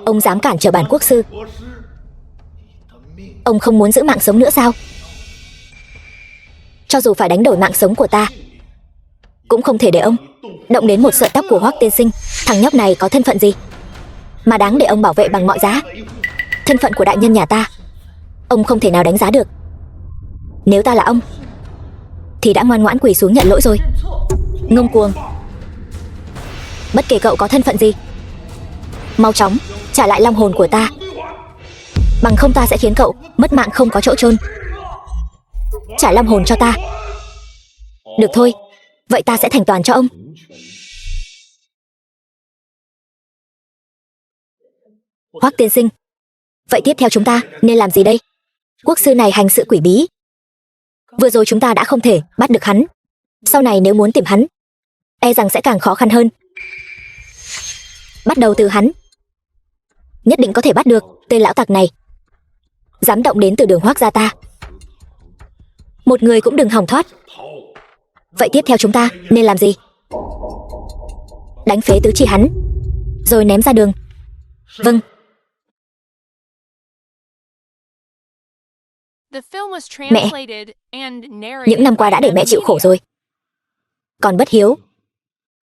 ông dám cản trở bản quốc sư? Ông không muốn giữ mạng sống nữa sao? Cho dù phải đánh đổi mạng sống của ta, cũng không thể để ông động đến một sợi tóc của Hoắc tiên sinh. Thằng nhóc này có thân phận gì mà đáng để ông bảo vệ bằng mọi giá? Thân phận của đại nhân nhà ta, ông không thể nào đánh giá được. Nếu ta là ông, thì đã ngoan ngoãn quỳ xuống nhận lỗi rồi. Ngông cuồng. Bất kể cậu có thân phận gì, mau chóng trả lại long hồn của ta, bằng không ta sẽ khiến cậu mất mạng không có chỗ chôn. Trả long hồn cho ta. Được thôi, vậy ta sẽ thành toàn cho ông. Hoắc tiên sinh, vậy tiếp theo chúng ta nên làm gì đây? Quốc sư này hành sự quỷ bí. Vừa rồi chúng ta đã không thể bắt được hắn, sau này nếu muốn tìm hắn, e rằng sẽ càng khó khăn hơn. Bắt đầu từ hắn, nhất định có thể bắt được tên lão tặc này. Dám động đến từ đường Hoắc gia ta, một người cũng đừng hòng thoát. Vậy tiếp theo chúng ta nên làm gì? Đánh phế tứ chi hắn, rồi ném ra đường. Vâng. Mẹ, những năm qua đã để mẹ chịu khổ rồi. Còn bất hiếu,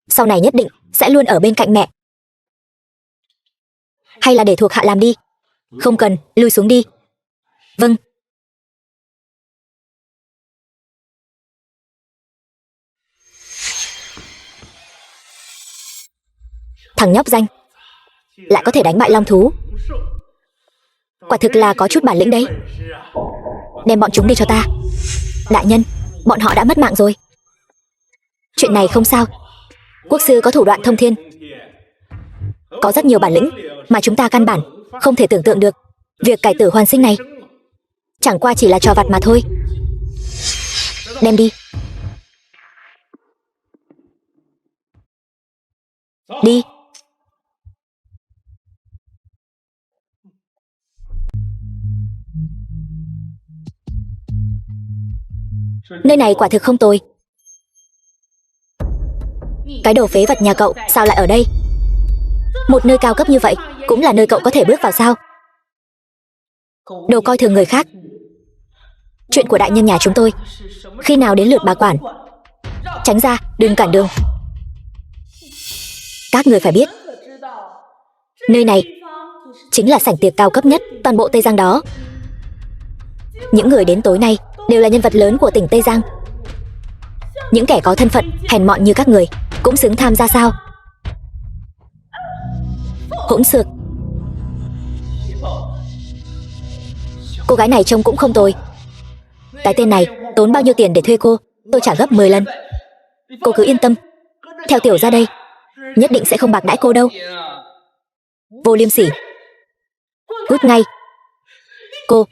sau này nhất định sẽ luôn ở bên cạnh mẹ. Hay là để thuộc hạ làm đi. Không cần, lui xuống đi. Vâng. Thằng nhóc danh, lại có thể đánh bại long thú, quả thực là có chút bản lĩnh đấy. Đem bọn chúng đi cho ta. Đại nhân, bọn họ đã mất mạng rồi. Chuyện này không sao. Quốc sư có thủ đoạn thông thiên, có rất nhiều bản lĩnh mà chúng ta căn bản không thể tưởng tượng được. Việc cải tử hoàn sinh này chẳng qua chỉ là trò vặt mà thôi. Đem đi. Đi. Nơi này quả thực không tồi. Cái đồ phế vật nhà cậu sao lại ở đây? Một nơi cao cấp như vậy cũng là nơi cậu có thể bước vào sao? Đồ coi thường người khác. Chuyện của đại nhân nhà chúng tôi khi nào đến lượt bà quản? Tránh ra, đừng cản đường. Các người phải biết, nơi này chính là sảnh tiệc cao cấp nhất toàn bộ Tây Giang đó. Những người đến tối nay đều là nhân vật lớn của tỉnh Tây Giang. Những kẻ có thân phận hèn mọn như các người cũng xứng tham gia sao? Hỗn xược. Cô gái này trông cũng không tồi. Cái tên này tốn bao nhiêu tiền để thuê cô, tôi trả gấp 10 lần. Cô cứ yên tâm, theo tiểu ra đây nhất định sẽ không bạc đãi cô đâu. Vô liêm sỉ. Cút ngay. Cô.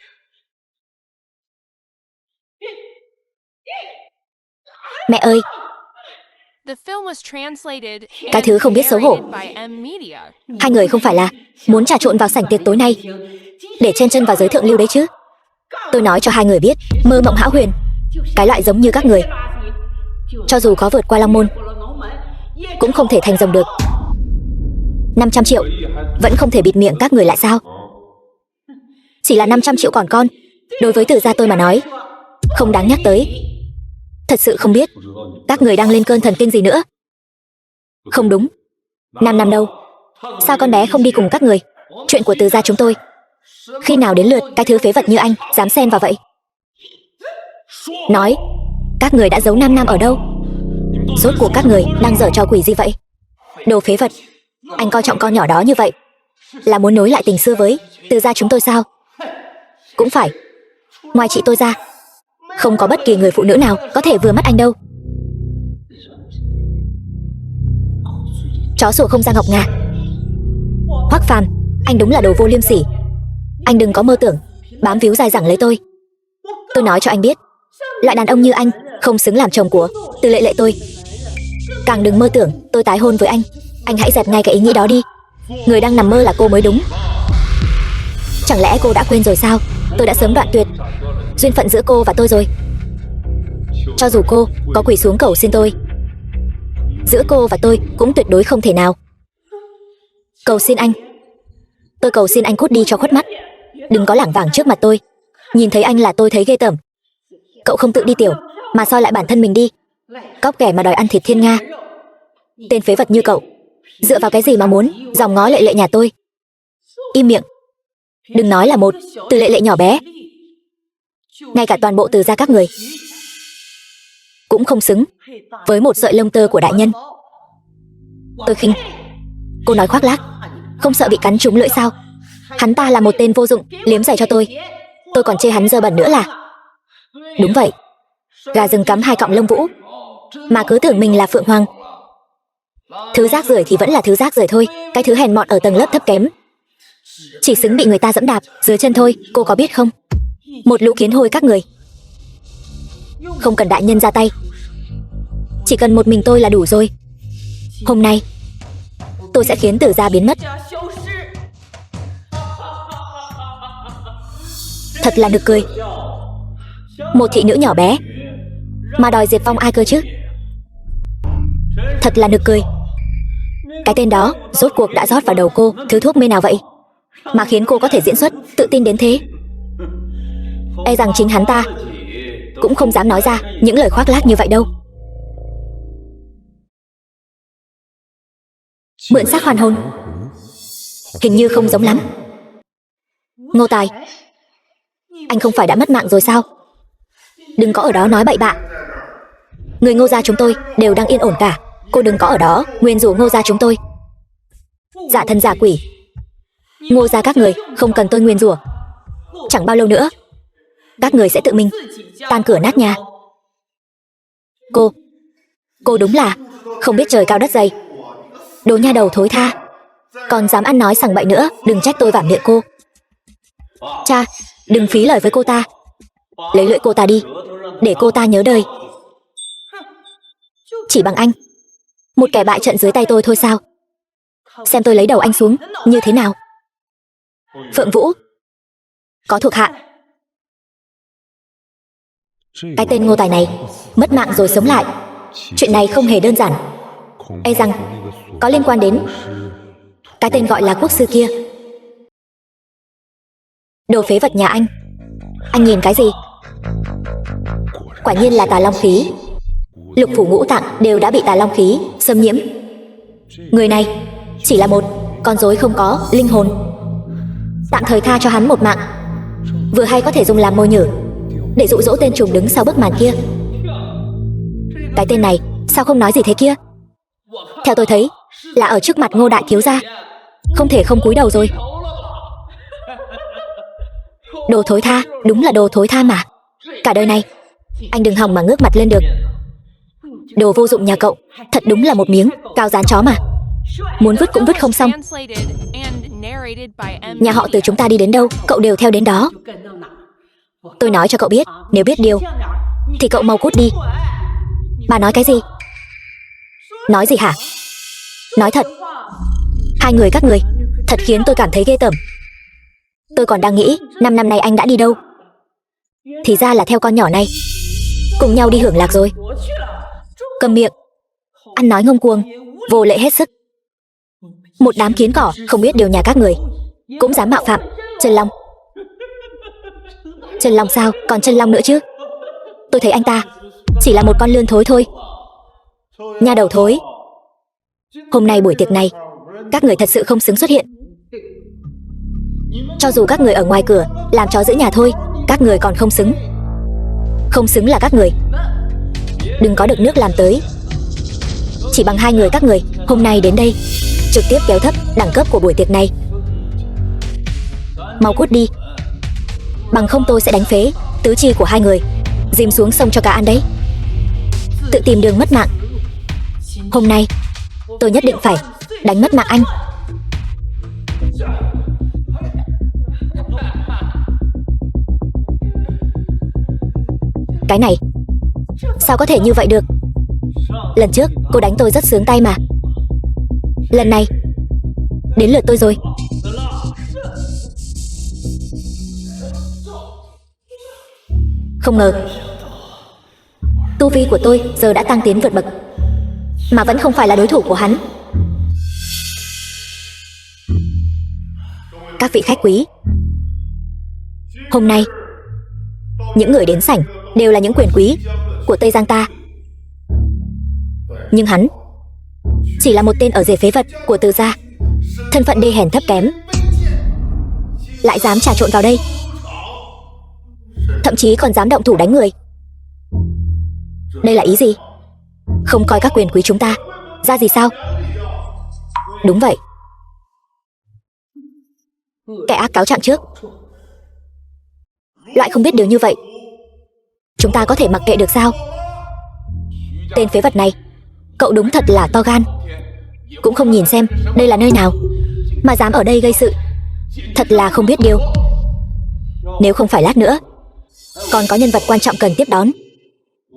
Mẹ ơi. Cái thứ không biết xấu hổ. Hai người không phải là muốn trà trộn vào sảnh tiệc tối nay để chen chân vào giới thượng lưu đấy chứ? Tôi nói cho hai người biết, mơ mộng hão huyền, cái loại giống như các người, cho dù có vượt qua Long Môn cũng không thể thành rồng được. 500 triệu vẫn không thể bịt miệng các người lại sao? Chỉ là 500 triệu còn con, đối với Từ gia tôi mà nói không đáng nhắc tới. Thật sự không biết các người đang lên cơn thần kinh gì nữa. Không đúng, 5 năm đâu. Sao con bé không đi cùng các người? Chuyện của Từ gia chúng tôi Khi nào đến lượt cái thứ phế vật như anh dám xen vào vậy? Nói, các người đã giấu 5 năm ở đâu? Rốt cuộc các người đang giở trò quỷ gì vậy? Đồ phế vật, anh coi trọng con nhỏ đó như vậy là muốn nối lại tình xưa với Từ gia chúng tôi sao? Cũng phải, ngoài chị tôi ra không có bất kỳ người phụ nữ nào có thể vừa mắt anh đâu. Chó sủa không ra ngọc ngà. Hoắc Phàm, anh đúng là đồ vô liêm sỉ. Anh đừng có mơ tưởng bám víu dài dẳng lấy tôi. Tôi nói cho anh biết, loại đàn ông như anh không xứng làm chồng của Từ Lệ Lệ tôi. Càng đừng mơ tưởng tôi tái hôn với anh. Anh hãy dẹp ngay cái ý nghĩ đó đi. Người đang nằm mơ là cô mới đúng. Chẳng lẽ cô đã quên rồi sao? Tôi đã sớm đoạn tuyệt duyên phận giữa cô và tôi rồi. Cho dù cô có quỳ xuống cầu xin tôi, giữa cô và tôi cũng tuyệt đối không thể nào. Cầu xin anh, tôi cầu xin anh cút đi cho khuất mắt. Đừng có lảng vảng trước mặt tôi. Nhìn thấy anh là tôi thấy ghê tởm. Cậu không tự đi tiểu mà soi lại bản thân mình đi. Cóc ghẻ mà đòi ăn thịt thiên nga. Tên phế vật như cậu dựa vào cái gì mà muốn dòm ngó Lệ Lệ nhà tôi? Im miệng. Đừng nói là một Từ Lệ Lệ nhỏ bé, ngay cả toàn bộ Từ gia các người cũng không xứng với một sợi lông tơ của đại nhân. Tôi khinh. Cô nói khoác lác, không sợ bị cắn trúng lưỡi sao? Hắn ta là một tên vô dụng, liếm giày cho tôi còn chê hắn dơ bẩn nữa là? Đúng vậy, gà rừng cắm 2 cọng lông vũ mà cứ tưởng mình là phượng hoàng. Thứ rác rưởi thì vẫn là thứ rác rưởi thôi. Cái thứ hèn mọn ở tầng lớp thấp kém chỉ xứng bị người ta dẫm đạp dưới chân thôi. Cô có biết không? Một lũ kiến hôi các người. Không cần đại nhân ra tay, chỉ cần một mình tôi là đủ rồi. Hôm nay tôi sẽ khiến Từ gia biến mất. Thật là nực cười. Một thị nữ nhỏ bé mà đòi diệt vong ai cơ chứ? Thật là nực cười. Cái tên đó rốt cuộc đã rót vào đầu cô thứ thuốc mê nào vậy mà khiến cô có thể diễn xuất tự tin đến thế? E rằng chính hắn ta cũng không dám nói ra những lời khoác lác như vậy đâu. Mượn xác hoàn hồn hình như không giống lắm. Ngô Tài, anh không phải đã mất mạng rồi sao? Đừng có ở đó nói bậy bạ. Người Ngô gia chúng tôi đều đang yên ổn cả. Cô đừng có ở đó nguyền rủa Ngô gia chúng tôi. Giả thân giả quỷ. Ngô gia các người không cần tôi nguyền rủa. Chẳng bao lâu nữa các người sẽ tự mình tan cửa nát nhà. Cô đúng là không biết trời cao đất dày. Đồ nha đầu thối tha, còn dám ăn nói sằng bậy nữa. Đừng trách tôi vả miệng cô. Cha, đừng phí lời với cô ta. Lấy lưỡi cô ta đi, để cô ta nhớ đời. Chỉ bằng anh, một kẻ bại trận dưới tay tôi thôi sao? Xem tôi lấy đầu anh xuống như thế nào. Phượng Vũ có thuộc hạ. Cái tên Ngô Tài này mất mạng rồi sống lại. Chuyện này không hề đơn giản. E rằng có liên quan đến cái tên gọi là quốc sư kia. Đồ phế vật nhà anh nhìn cái gì? Quả nhiên là tà long khí. Lục phủ ngũ tạng đều đã bị tà long khí xâm nhiễm. Người này chỉ là một con rối không có linh hồn. Tạm thời tha cho hắn một mạng, vừa hay có thể dùng làm mồi nhử để dụ dỗ tên trùm đứng sau bức màn kia. Cái tên này sao không nói gì thế kia? Theo tôi thấy là ở trước mặt Ngô đại thiếu gia không thể không cúi đầu rồi. Đồ thối tha, đúng là đồ thối tha mà. Cả đời này anh đừng hòng mà ngước mặt lên được. Đồ vô dụng nhà cậu thật đúng là một miếng cao dán chó mà. Muốn vứt cũng vứt không xong. Nhà họ Từ chúng ta đi đến đâu cậu đều theo đến đó. Tôi nói cho cậu biết, nếu biết điều thì cậu mau cút đi. Bà nói cái gì? Nói gì hả? Nói thật. Hai người các người thật khiến tôi cảm thấy ghê tởm. Tôi còn đang nghĩ 5 năm nay anh đã đi đâu, thì ra là theo con nhỏ này cùng nhau đi hưởng lạc rồi. Cầm miệng. Ăn nói ngông cuồng, vô lễ hết sức. Một đám kiến cỏ không biết điều nhà các người cũng dám mạo phạm Chân Long. Chân Long sao? Còn Chân Long nữa chứ? Tôi thấy anh ta chỉ là một con lươn thối thôi. Nha đầu thối. Hôm nay buổi tiệc này các người thật sự không xứng xuất hiện. Cho dù các người ở ngoài cửa làm chó giữ nhà thôi, các người còn không xứng. Không xứng là các người. Đừng có đực nước làm tới. Chỉ bằng hai người các người hôm nay đến đây, trực tiếp kéo thấp đẳng cấp của buổi tiệc này. Mau cút đi, bằng không tôi sẽ đánh phế tứ chi của hai người, dìm xuống sông cho cá ăn đấy. Tự tìm đường mất mạng. Hôm nay tôi nhất định phải đánh mất mạng anh. Cái này sao có thể như vậy được? Lần trước cô đánh tôi rất sướng tay mà. Lần này đến lượt tôi rồi. Không ngờ tu vi của tôi giờ đã tăng tiến vượt bậc, mà vẫn không phải là đối thủ của hắn. Các vị khách quý, hôm nay những người đến sảnh đều là những quyền quý của Tây Giang ta. Nhưng hắn chỉ là một tên ở rể phế vật của Từ gia, thân phận đê hèn thấp kém, lại dám trà trộn vào đây, thậm chí còn dám động thủ đánh người. Đây là ý gì? Không coi các quyền quý chúng ta ra gì sao? Đúng vậy, kẻ ác cáo trạng trước. Loại không biết điều như vậy chúng ta có thể mặc kệ được sao? Tên phế vật này, cậu đúng thật là to gan. Cũng không nhìn xem đây là nơi nào mà dám ở đây gây sự. Thật là không biết điều. Nếu không phải lát nữa còn có nhân vật quan trọng cần tiếp đón,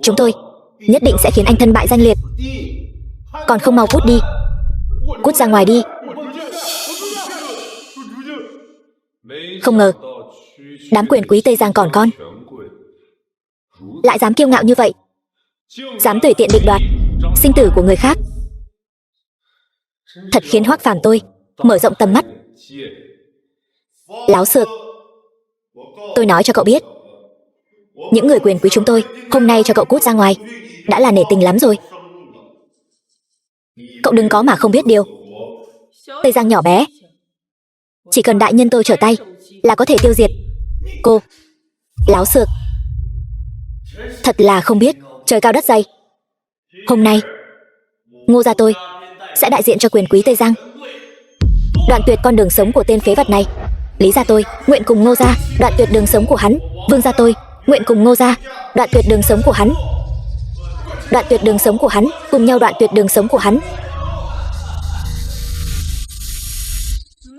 chúng tôi nhất định sẽ khiến anh thân bại danh liệt. Còn không mau cút đi, cút ra ngoài đi. Không ngờ đám quyền quý Tây Giang còn con lại dám kiêu ngạo như vậy, dám tùy tiện định đoạt sinh tử của người khác. Thật khiến Hoắc Phàm tôi mở rộng tầm mắt. Láo xược, tôi nói cho cậu biết, những người quyền quý chúng tôi hôm nay cho cậu cút ra ngoài đã là nể tình lắm rồi. Cậu đừng có mà không biết điều. Tây Giang nhỏ bé, chỉ cần đại nhân tôi trở tay là có thể tiêu diệt. Cô láo xược, thật là không biết trời cao đất dày. Hôm nay Ngô gia tôi sẽ đại diện cho quyền quý Tây Giang, đoạn tuyệt con đường sống của tên phế vật này. Lý gia tôi nguyện cùng Ngô gia đoạn tuyệt đường sống của hắn. Vương gia tôi nguyện cùng Ngô gia đoạn tuyệt đường sống của hắn. Đoạn tuyệt đường sống của hắn, cùng nhau đoạn tuyệt đường sống của hắn.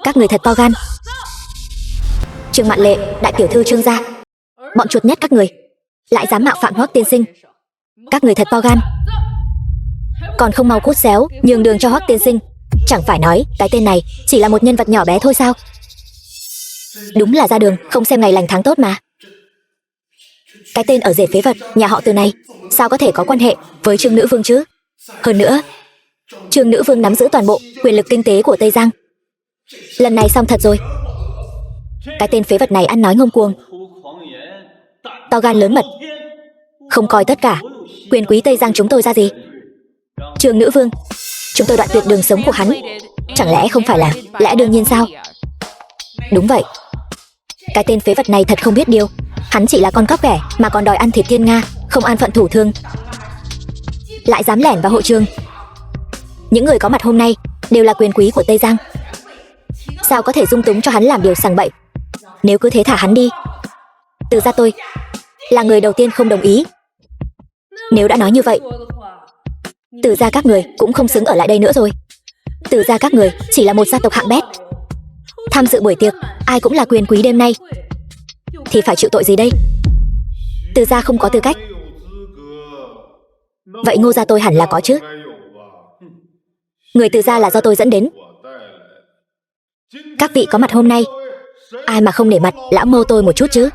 Các người thật to gan. Trương Mạn Lệ, đại tiểu thư Trương gia, bọn chuột nhắt các người lại dám mạo phạm Hoắc tiên sinh. Các người thật to gan. Còn không mau cút xéo nhường đường cho Hoắc tiên sinh. Chẳng phải nói cái tên này chỉ là một nhân vật nhỏ bé thôi sao? Đúng là ra đường không xem ngày lành tháng tốt mà. Cái tên ở rể phế vật nhà họ Từ này sao có thể có quan hệ với Trương nữ vương chứ? Hơn nữa, Trương nữ vương nắm giữ toàn bộ quyền lực kinh tế của Tây Giang. Lần này xong thật rồi. Cái tên phế vật này ăn nói ngông cuồng, to gan lớn mật, không coi tất cả quyền quý Tây Giang chúng tôi ra gì. Trương nữ vương, chúng tôi đoạn tuyệt đường sống của hắn, chẳng lẽ không phải là lẽ đương nhiên sao? Đúng vậy, cái tên phế vật này thật không biết điều. Hắn chỉ là con cóc ghẻ mà còn đòi ăn thịt thiên nga, không an phận thủ thương, lại dám lẻn vào hội trường. Những người có mặt hôm nay đều là quyền quý của Tây Giang, sao có thể dung túng cho hắn làm điều sằng bậy? Nếu cứ thế thả hắn đi, Từ gia tôi là người đầu tiên không đồng ý. Nếu đã nói như vậy, Từ gia các người cũng không xứng ở lại đây nữa rồi. Từ gia các người chỉ là một gia tộc hạng bét. Tham dự buổi tiệc ai cũng là quyền quý đêm nay, thì phải chịu tội gì đây? Từ gia không có tư cách. Vậy Ngô gia tôi hẳn là có chứ. Người Từ gia là do tôi dẫn đến. Các vị có mặt hôm nay, ai mà không nể mặt lão Ngô tôi một chút chứ?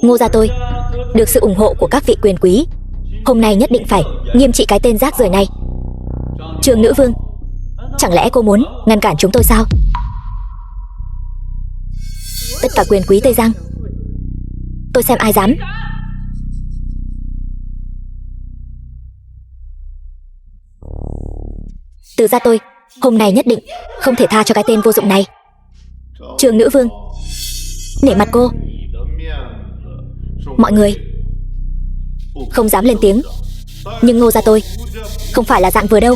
Ngô gia tôi được sự ủng hộ của các vị quyền quý, hôm nay nhất định phải nghiêm trị cái tên rác rưởi này. Trương nữ vương, chẳng lẽ cô muốn ngăn cản chúng tôi sao? Tất cả quyền quý Tây Giang, tôi xem ai dám. Từ gia tôi hôm nay nhất định không thể tha cho cái tên vô dụng này. Trương nữ vương, nể mặt cô. Mọi người không dám lên tiếng, nhưng Ngô gia tôi không phải là dạng vừa đâu.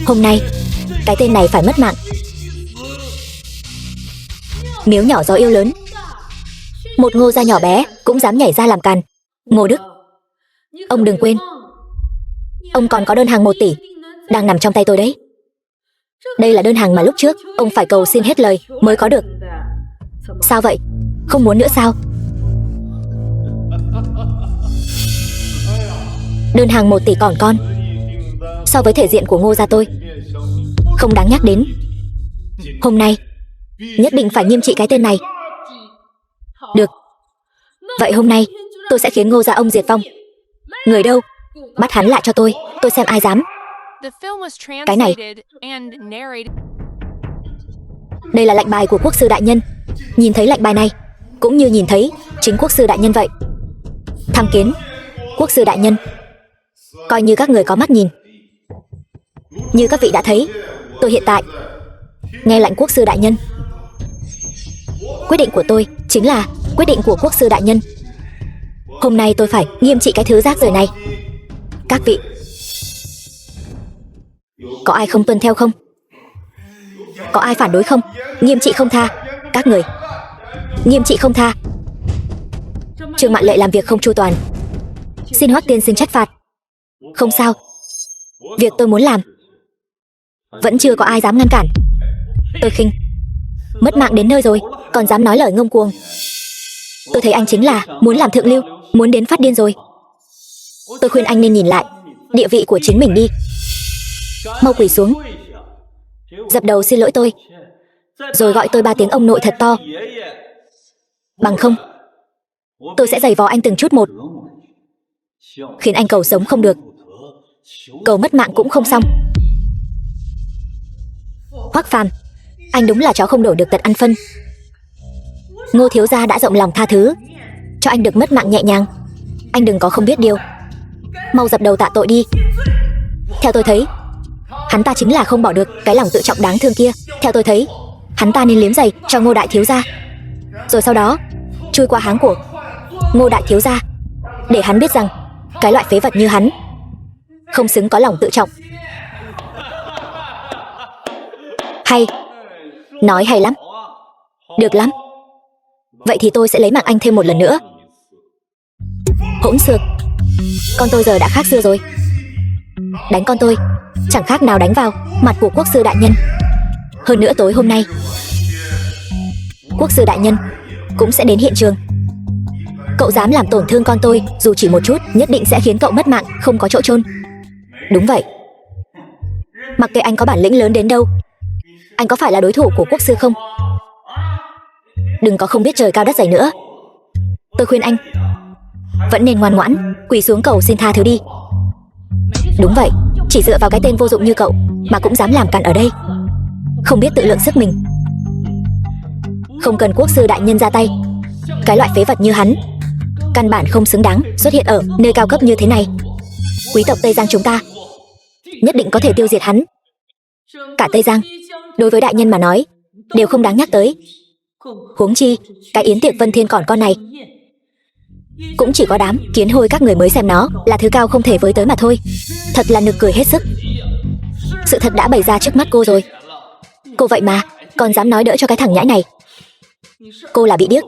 Hôm nay cái tên này phải mất mạng. Miếu nhỏ gió yêu lớn, một Ngô gia nhỏ bé cũng dám nhảy ra làm càn. Ngô Đức, ông đừng quên, ông còn có đơn hàng 1 tỷ đang nằm trong tay tôi đấy. Đây là đơn hàng mà lúc trước ông phải cầu xin hết lời mới có được. Sao vậy? Không muốn nữa sao? Đơn hàng 1 tỷ còn con, so với thể diện của Ngô gia tôi không đáng nhắc đến. Hôm nay nhất định phải nghiêm trị cái tên này. Được, vậy hôm nay tôi sẽ khiến Ngô gia ông diệt vong. Người đâu? Bắt hắn lại cho tôi xem ai dám. The film was Cái này. translated and narrated. Đây là lệnh bài của quốc sư đại nhân. Nhìn thấy lệnh bài này cũng như nhìn thấy chính quốc sư đại nhân vậy. Tham kiến quốc sư đại nhân. Coi như các người có mắt nhìn. Như các vị đã thấy, tôi hiện tại nghe lệnh quốc sư đại nhân. Quyết định của tôi chính là quyết định của quốc sư đại nhân. Hôm nay tôi phải nghiêm trị cái thứ rác rưởi này. Các vị, có ai không tuân theo không? Có ai phản đối không? Nghiêm trị không tha. Các người, nghiêm trị không tha. Trương Mạn Lệ làm việc không chu toàn, xin Hoắc tiên sinh trách phạt. Không sao, việc tôi muốn làm vẫn chưa có ai dám ngăn cản. Tôi khinh, mất mạng đến nơi rồi còn dám nói lời ngông cuồng. Tôi thấy anh chính là muốn làm thượng lưu, muốn đến phát điên rồi. Tôi khuyên anh nên nhìn lại địa vị của chính mình đi. Mau quỳ xuống, dập đầu xin lỗi tôi, rồi gọi tôi 3 tiếng ông nội thật to. Bằng không, tôi sẽ giày vò anh từng chút một, khiến anh cầu sống không được, cầu mất mạng cũng không xong. Hoắc Phàm, anh đúng là chó không đổ được tật ăn phân. Ngô thiếu gia đã rộng lòng tha thứ, cho anh được mất mạng nhẹ nhàng. Anh đừng có không biết điều, mau dập đầu tạ tội đi. Theo tôi thấy, hắn ta chính là không bỏ được cái lòng tự trọng đáng thương kia. Theo tôi thấy, hắn ta nên liếm giày cho Ngô đại thiếu gia, rồi sau đó chui qua háng của Ngô đại thiếu gia, để hắn biết rằng cái loại phế vật như hắn không xứng có lòng tự trọng. Hay, nói hay lắm. Được lắm, vậy thì tôi sẽ lấy mạng anh thêm một lần nữa. Hỗn xược, con tôi giờ đã khác xưa rồi. Đánh con tôi chẳng khác nào đánh vào mặt của quốc sư đại nhân. Hơn nữa tối hôm nay quốc sư đại nhân cũng sẽ đến hiện trường. Cậu dám làm tổn thương con tôi dù chỉ một chút, nhất định sẽ khiến cậu mất mạng không có chỗ chôn. Đúng vậy, mặc kệ anh có bản lĩnh lớn đến đâu, anh có phải là đối thủ của quốc sư không? Đừng có không biết trời cao đất dày nữa. Tôi khuyên anh vẫn nên ngoan ngoãn quỳ xuống cầu xin tha thứ đi. Đúng vậy, chỉ dựa vào cái tên vô dụng như cậu mà cũng dám làm càn ở đây, không biết tự lượng sức mình. Không cần quốc sư đại nhân ra tay, cái loại phế vật như hắn căn bản không xứng đáng xuất hiện ở nơi cao cấp như thế này. Quý tộc Tây Giang chúng ta nhất định có thể tiêu diệt hắn. Cả Tây Giang đối với đại nhân mà nói đều không đáng nhắc tới. Huống chi cái yến tiệc Vân Thiên còn con này, cũng chỉ có đám kiến hôi các người mới xem nó là thứ cao không thể với tới mà thôi. Thật là nực cười hết sức. Sự thật đã bày ra trước mắt cô rồi. Cô vậy mà còn dám nói đỡ cho cái thằng nhãi này. Cô là bị điếc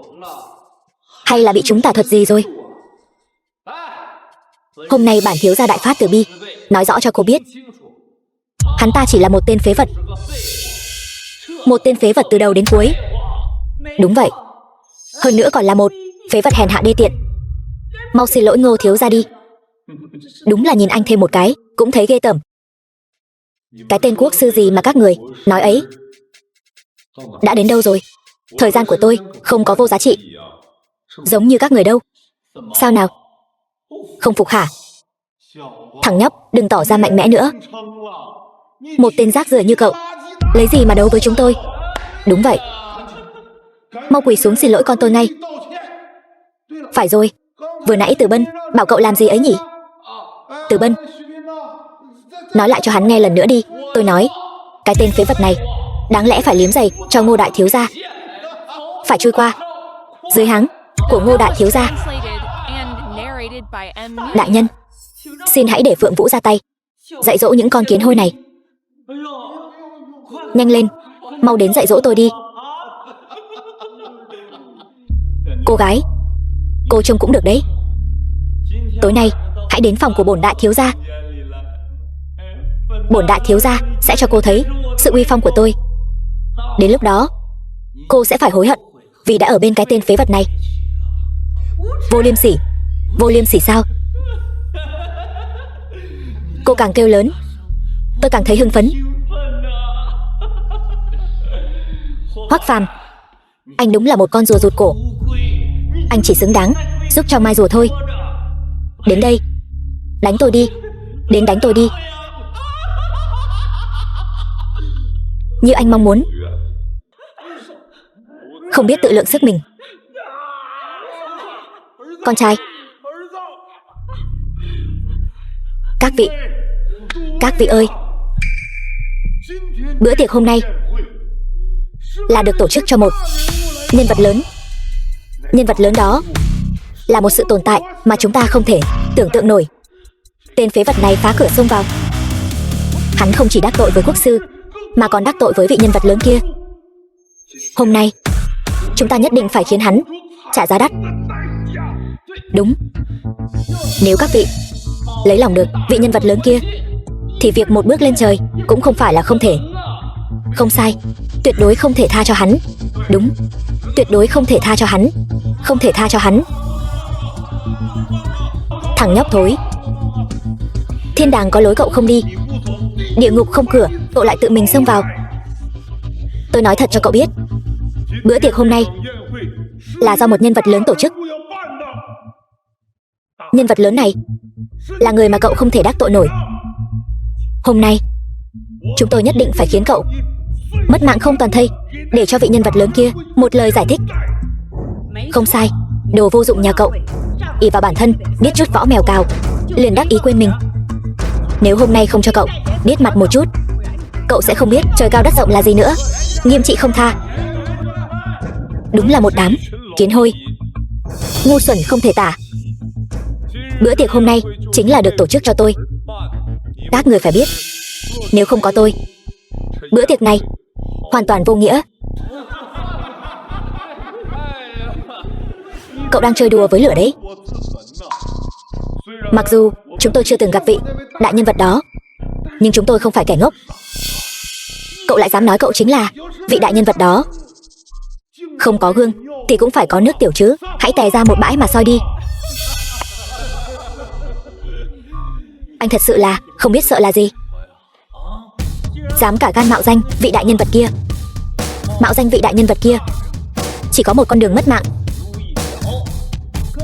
hay là bị chúng tà thuật gì rồi? Hôm nay bản thiếu gia đại phát từ bi nói rõ cho cô biết, hắn ta chỉ là một tên phế vật. Một tên phế vật từ đầu đến cuối. Đúng vậy, hơn nữa còn là một phế vật hèn hạ đê tiện. Mau xin lỗi Ngô thiếu gia đi. Đúng là nhìn anh thêm một cái cũng thấy ghê tởm. Cái tên quốc sư gì mà các người nói ấy đã đến đâu rồi? Thời gian của tôi không có vô giá trị giống như các người đâu. Sao nào, không phục hả? Thằng nhóc, đừng tỏ ra mạnh mẽ nữa. Một tên rác rưởi như cậu lấy gì mà đấu với chúng tôi? Đúng vậy, mau quỳ xuống xin lỗi con tôi ngay. Phải rồi, vừa nãy Từ Bân bảo cậu làm gì ấy nhỉ? Từ Bân, nói lại cho hắn nghe lần nữa đi. Tôi nói, cái tên phế vật này đáng lẽ phải liếm giày cho Ngô đại thiếu gia, phải chui qua dưới háng của Ngô đại thiếu gia. Translated and narrated by M. Đại nhân, xin hãy để Phượng Vũ ra tay, dạy dỗ những con kiến hôi này. Nhanh lên, mau đến dạy dỗ tôi đi. Cô gái, cô trông cũng được đấy. Tối nay, hãy đến phòng của bổn đại thiếu gia. Bổn đại thiếu gia sẽ cho cô thấy sự uy phong của tôi. Đến lúc đó, cô sẽ phải hối hận vì đã ở bên cái tên phế vật này. Vô liêm sỉ. Vô liêm sỉ sao? Cô càng kêu lớn, tôi càng thấy hưng phấn. Hoắc Phàm, anh đúng là một con rùa rụt cổ. Anh chỉ xứng đáng giúp cho mai rùa thôi. Đến đây, đánh tôi đi. Đến đánh tôi đi. Như anh mong muốn. Không biết tự lượng sức mình. Con trai. Các vị ơi, bữa tiệc hôm nay là được tổ chức cho một nhân vật lớn. Nhân vật lớn đó là một sự tồn tại mà chúng ta không thể tưởng tượng nổi. Tên phế vật này phá cửa xông vào. Hắn không chỉ đắc tội với quốc sư, mà còn đắc tội với vị nhân vật lớn kia. Hôm nay, chúng ta nhất định phải khiến hắn trả giá đắt. Đúng. Nếu các vị lấy lòng được vị nhân vật lớn kia, thì việc một bước lên trời cũng không phải là không thể. Không sai, tuyệt đối không thể tha cho hắn. Đúng, tuyệt đối không thể tha cho hắn. Không thể tha cho hắn. Thằng nhóc thối. Thiên đàng có lối cậu không đi, địa ngục không cửa cậu lại tự mình xông vào. Tôi nói thật cho cậu biết, bữa tiệc hôm nay là do một nhân vật lớn tổ chức. Nhân vật lớn này là người mà cậu không thể đắc tội nổi. Hôm nay chúng tôi nhất định phải khiến cậu mất mạng không toàn thây, để cho vị nhân vật lớn kia một lời giải thích. Không sai, đồ vô dụng nhà cậu, ỷ vào bản thân biết chút võ mèo cào, liền đắc ý quên mình. Nếu hôm nay không cho cậu biết mặt một chút, cậu sẽ không biết trời cao đất rộng là gì nữa. Nghiêm trị không tha. Đúng là một đám kiến hôi, ngu xuẩn không thể tả. Bữa tiệc hôm nay chính là được tổ chức cho tôi. Các người phải biết, nếu không có tôi, bữa tiệc này hoàn toàn vô nghĩa. Cậu đang chơi đùa với lửa đấy. Mặc dù chúng tôi chưa từng gặp vị đại nhân vật đó, nhưng chúng tôi không phải kẻ ngốc. Cậu lại dám nói cậu chính là vị đại nhân vật đó. Không có gương thì cũng phải có nước tiểu chứ. Hãy tè ra một bãi mà soi đi. Anh thật sự là không biết sợ là gì. Dám cả gan mạo danh vị đại nhân vật kia. Mạo danh vị đại nhân vật kia chỉ có một con đường mất mạng.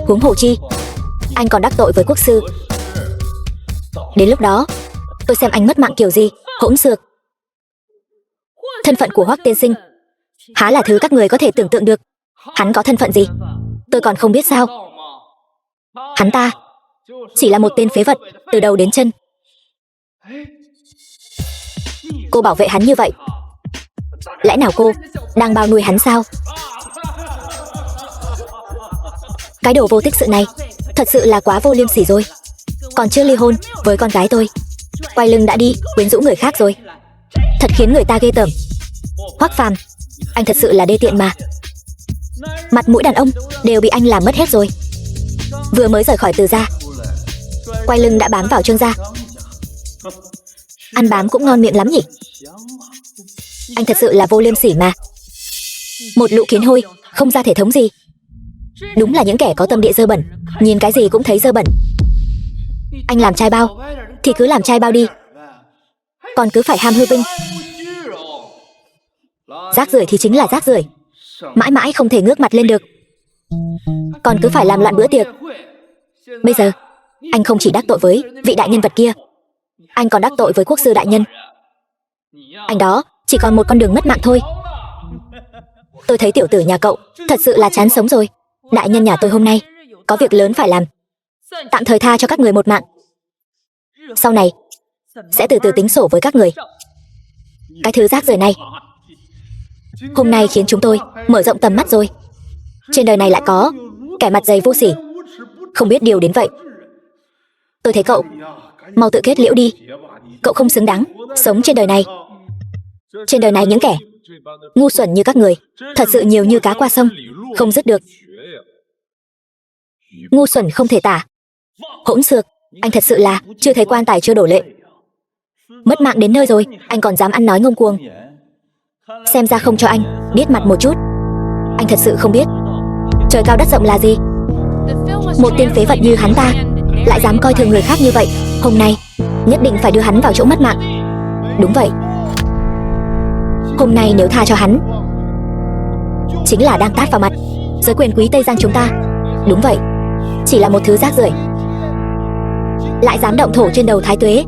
Huống hồ chi anh còn đắc tội với quốc sư. Đến lúc đó tôi xem anh mất mạng kiểu gì. Hỗn xược. Thân phận của Hoắc tiên sinh há là thứ các người có thể tưởng tượng được. Hắn có thân phận gì tôi còn không biết sao. Hắn ta chỉ là một tên phế vật từ đầu đến chân. Cô bảo vệ hắn như vậy, lẽ nào cô đang bao nuôi hắn sao? Cái đồ vô tích sự này thật sự là quá vô liêm sỉ rồi. Còn chưa ly hôn với con gái tôi, quay lưng đã đi quyến rũ người khác rồi. Thật khiến người ta ghê tởm. Hoắc Phàm, anh thật sự là đê tiện mà. Mặt mũi đàn ông đều bị anh làm mất hết rồi. Vừa mới rời khỏi Từ gia, quay lưng đã bám vào Trương gia. Ăn bám cũng ngon miệng lắm nhỉ. Anh thật sự là vô liêm sỉ mà. Một lũ kiến hôi không ra thể thống gì. Đúng là những kẻ có tâm địa dơ bẩn, nhìn cái gì cũng thấy dơ bẩn. Anh làm trai bao thì cứ làm trai bao đi, còn cứ phải ham hư vinh. Rác rưởi thì chính là rác rưởi, mãi mãi không thể ngước mặt lên được. Còn cứ phải làm loạn bữa tiệc. Bây giờ anh không chỉ đắc tội với vị đại nhân vật kia, anh còn đắc tội với quốc sư đại nhân. Anh đó chỉ còn một con đường mất mạng thôi. Tôi thấy tiểu tử nhà cậu thật sự là chán sống rồi. Đại nhân nhà tôi hôm nay có việc lớn phải làm, tạm thời tha cho các người một mạng. Sau này sẽ từ từ tính sổ với các người. Cái thứ rác rưởi này hôm nay khiến chúng tôi mở rộng tầm mắt rồi. Trên đời này lại có kẻ mặt dày vô sỉ, không biết điều đến vậy. Tôi thấy cậu mau tự kết liễu đi. Cậu không xứng đáng sống trên đời này. Trên đời này những kẻ ngu xuẩn như các người thật sự nhiều như cá qua sông, không dứt được. Ngu xuẩn không thể tả. Hỗn xược, anh thật sự là chưa thấy quan tài chưa đổ lệ. Mất mạng đến nơi rồi, anh còn dám ăn nói ngông cuồng. Xem ra không cho anh biết mặt một chút. Anh thật sự không biết trời cao đất rộng là gì. Một tên phế vật như hắn ta lại dám coi thường người khác như vậy. Hôm nay nhất định phải đưa hắn vào chỗ mất mạng. Đúng vậy, hôm nay nếu tha cho hắn chính là đang tát vào mặt giới quyền quý Tây Giang chúng ta. Đúng vậy, chỉ là một thứ rác rưởi lại dám động thổ trên đầu Thái Tuế.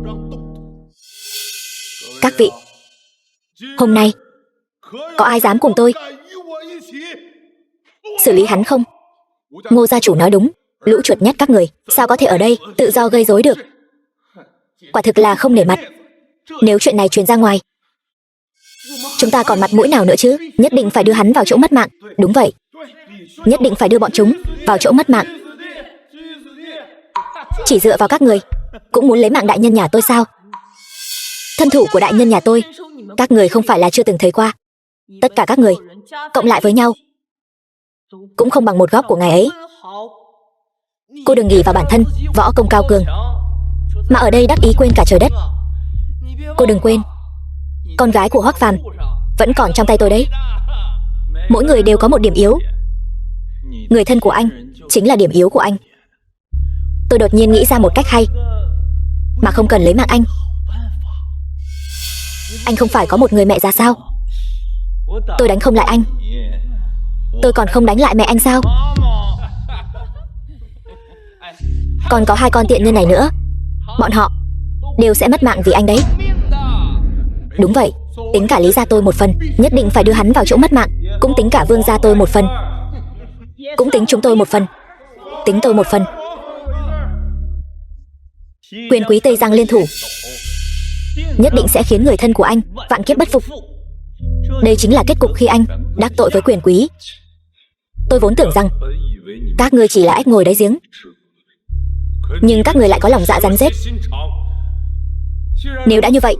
Các vị, hôm nay có ai dám cùng tôi xử lý hắn không? Ngô gia chủ nói đúng, lũ chuột nhắt các người sao có thể ở đây tự do gây rối được. Quả thực là không nể mặt. Nếu chuyện này truyền ra ngoài, chúng ta còn mặt mũi nào nữa chứ? Nhất định phải đưa hắn vào chỗ mất mạng. Đúng vậy, nhất định phải đưa bọn chúng vào chỗ mất mạng. Chỉ dựa vào các người cũng muốn lấy mạng đại nhân nhà tôi sao? Thân thủ của đại nhân nhà tôi các người không phải là chưa từng thấy qua. Tất cả các người cộng lại với nhau cũng không bằng một góc của ngài ấy. Cô đừng nghĩ vào bản thân võ công cao cường mà ở đây đắc ý quên cả trời đất. Cô đừng quên, con gái của Hoắc Phàm vẫn còn trong tay tôi đấy. Mỗi người đều có một điểm yếu. Người thân của anh chính là điểm yếu của anh. Tôi đột nhiên nghĩ ra một cách hay mà không cần lấy mạng anh. Anh không phải có một người mẹ già sao? Tôi đánh không lại anh, tôi còn không đánh lại mẹ anh sao? Còn có hai con tiện nhân này nữa, bọn họ đều sẽ mất mạng vì anh đấy. Đúng vậy, tính cả Lý gia tôi một phần, nhất định phải đưa hắn vào chỗ mất mạng. Cũng tính cả Vương gia tôi một phần, cũng tính chúng tôi một phần, tính tôi một phần. Quyền quý Tây Giang liên thủ, nhất định sẽ khiến người thân của anh vạn kiếp bất phục. Đây chính là kết cục khi anh đắc tội với quyền quý. Tôi vốn tưởng rằng các ngươi chỉ là ếch ngồi đáy giếng, nhưng các người lại có lòng dạ rắn rết. Nếu đã như vậy,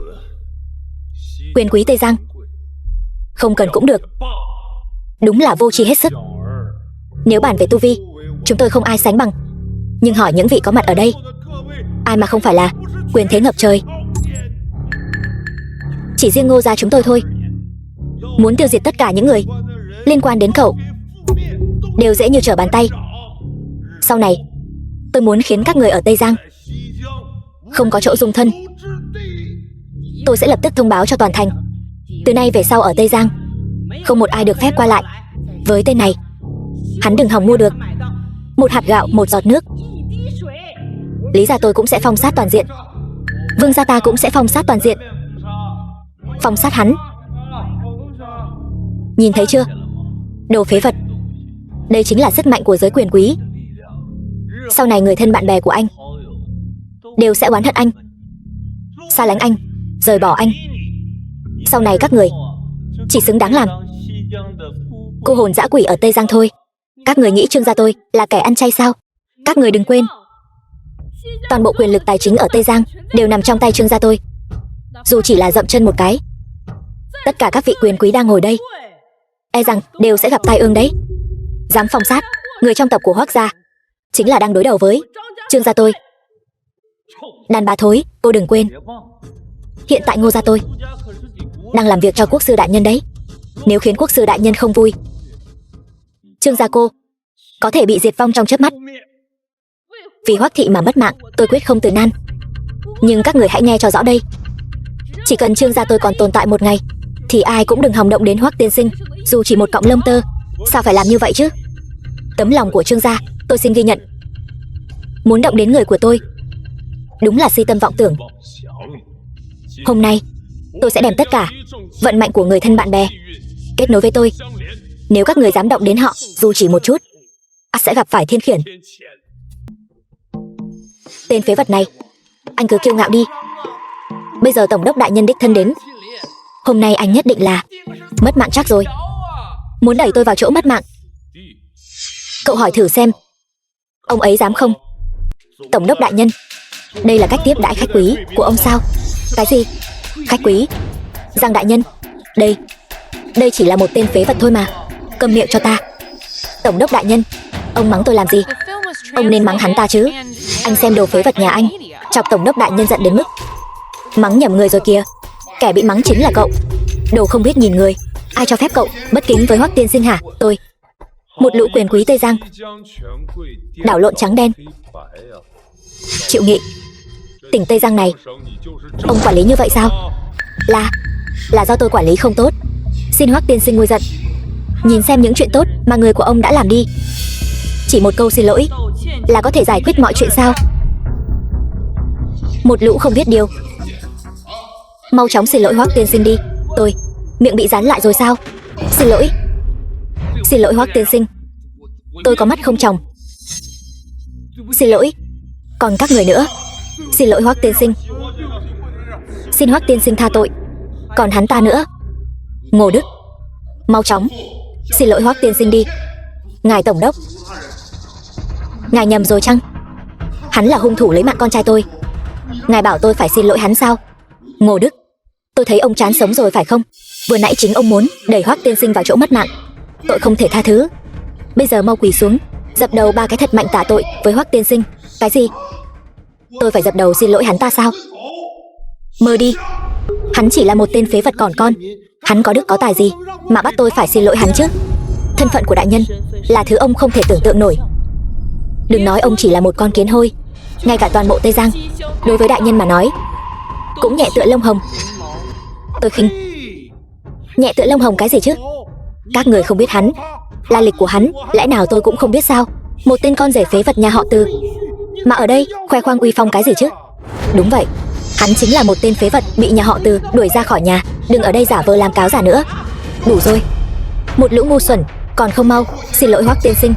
quyền quý Tây Giang không cần cũng được. Đúng là vô tri hết sức. Nếu bàn về tu vi, chúng tôi không ai sánh bằng. Nhưng hỏi những vị có mặt ở đây, ai mà không phải là quyền thế ngập trời. Chỉ riêng Ngô gia chúng tôi thôi, muốn tiêu diệt tất cả những người liên quan đến cậu đều dễ như trở bàn tay. Sau này tôi muốn khiến các người ở Tây Giang không có chỗ dung thân. Tôi sẽ lập tức thông báo cho toàn thành, từ nay về sau ở Tây Giang không một ai được phép qua lại với tên này. Hắn đừng hòng mua được một hạt gạo một giọt nước. Lý gia tôi cũng sẽ phong sát toàn diện, Vương gia ta cũng sẽ phong sát toàn diện. Phong sát hắn. Nhìn thấy chưa, đồ phế vật. Đây chính là sức mạnh của giới quyền quý. Sau này người thân bạn bè của anh đều sẽ oán hận anh, xa lánh anh, rời bỏ anh. Sau này các người chỉ xứng đáng làm cô hồn dã quỷ ở Tây Giang thôi. Các người nghĩ Trương gia tôi là kẻ ăn chay sao? Các người đừng quên, toàn bộ quyền lực tài chính ở Tây Giang đều nằm trong tay Trương gia tôi. Dù chỉ là dậm chân một cái, tất cả các vị quyền quý đang ngồi đây e rằng đều sẽ gặp tai ương đấy. Dám phong sát người trong tộc của Hoắc gia chính là đang đối đầu với Trương gia tôi. Đàn bà thối, cô đừng quên, hiện tại Ngô gia tôi đang làm việc cho quốc sư đại nhân đấy. Nếu khiến quốc sư đại nhân không vui, Trương gia cô có thể bị diệt vong trong chớp mắt. Vì Hoắc thị mà mất mạng, tôi quyết không từ nan. Nhưng các người hãy nghe cho rõ đây, chỉ cần Trương gia tôi còn tồn tại một ngày thì ai cũng đừng hòng động đến Hoắc tiên sinh, dù chỉ một cọng lông tơ. Sao phải làm như vậy chứ? Tấm lòng của Trương gia tôi xin ghi nhận. Muốn động đến người của tôi đúng là si tâm vọng tưởng. Hôm nay tôi sẽ đem tất cả vận mạnh của người thân bạn bè kết nối với tôi. Nếu các người dám động đến họ dù chỉ một chút, sẽ gặp phải thiên khiển. Tên phế vật này, anh cứ kiêu ngạo đi. Bây giờ tổng đốc đại nhân đích thân đến, hôm nay anh nhất định là mất mạng chắc rồi. Muốn đẩy tôi vào chỗ mất mạng, Cậu hỏi thử xem, ông ấy dám không? Tổng đốc đại nhân, đây là cách tiếp đãi khách quý của ông sao? Cái gì? Khách quý? Giang đại nhân, đây chỉ là một tên phế vật thôi mà. Câm miệng cho ta. Tổng đốc đại nhân, ông mắng tôi làm gì? Ông nên mắng hắn ta chứ. Anh xem đồ phế vật nhà anh, chọc tổng đốc đại nhân giận đến mức mắng nhầm người rồi kìa. Kẻ bị mắng chính là cậu. Đồ không biết nhìn người. Ai cho phép cậu bất kính với Hoắc tiên sinh hả? Tôi, một lũ quyền quý Tây Giang, đảo lộn trắng đen. Triệu Nghị, tỉnh Tây Giang này ông quản lý như vậy sao? Là do tôi quản lý không tốt. Xin Hoắc tiên sinh nguôi giận. Nhìn xem những chuyện tốt mà người của ông đã làm đi. Chỉ một câu xin lỗi là có thể giải quyết mọi chuyện sao? Một lũ không biết điều. Mau chóng xin lỗi Hoắc tiên sinh đi. Tôi, miệng bị dán lại rồi sao? Xin lỗi Hoắc tiên sinh. Tôi có mắt không tròng. Xin lỗi. Còn các người nữa. Xin lỗi Hoắc tiên sinh. Xin Hoắc tiên sinh tha tội. Còn hắn ta nữa. Ngô Đức, mau chóng xin lỗi Hoắc tiên sinh đi. Ngài tổng đốc, ngài nhầm rồi chăng? Hắn là hung thủ lấy mạng con trai tôi. Ngài bảo tôi phải xin lỗi hắn sao? Ngô Đức, tôi thấy ông chán sống rồi phải không? Vừa nãy chính ông muốn đẩy Hoắc tiên sinh vào chỗ mất mạng. Tội không thể tha thứ. Bây giờ mau quỳ xuống, dập đầu 3 cái thật mạnh tạ tội với Hoắc tiên sinh. Cái gì? Tôi phải dập đầu xin lỗi hắn ta sao? Mơ đi. Hắn chỉ là một tên phế vật còn con. Hắn có đức có tài gì mà bắt tôi phải xin lỗi hắn chứ? Thân phận của đại nhân là thứ ông không thể tưởng tượng nổi. Đừng nói ông chỉ là một con kiến hôi. Ngay cả toàn bộ Tây Giang, đối với đại nhân mà nói, cũng nhẹ tựa lông hồng. Tôi khinh. Nhẹ tựa lông hồng cái gì chứ? Các người không biết hắn, lai lịch của hắn, lẽ nào tôi cũng không biết sao? Một tên con rể phế vật nhà họ Từ mà ở đây khoe khoang uy phong cái gì chứ? Đúng vậy, hắn chính là một tên phế vật bị nhà họ Từ đuổi ra khỏi nhà. Đừng ở đây giả vờ làm cáo giả nữa. Đủ rồi. Một lũ ngu xuẩn, còn không mau xin lỗi Hoắc tiên sinh.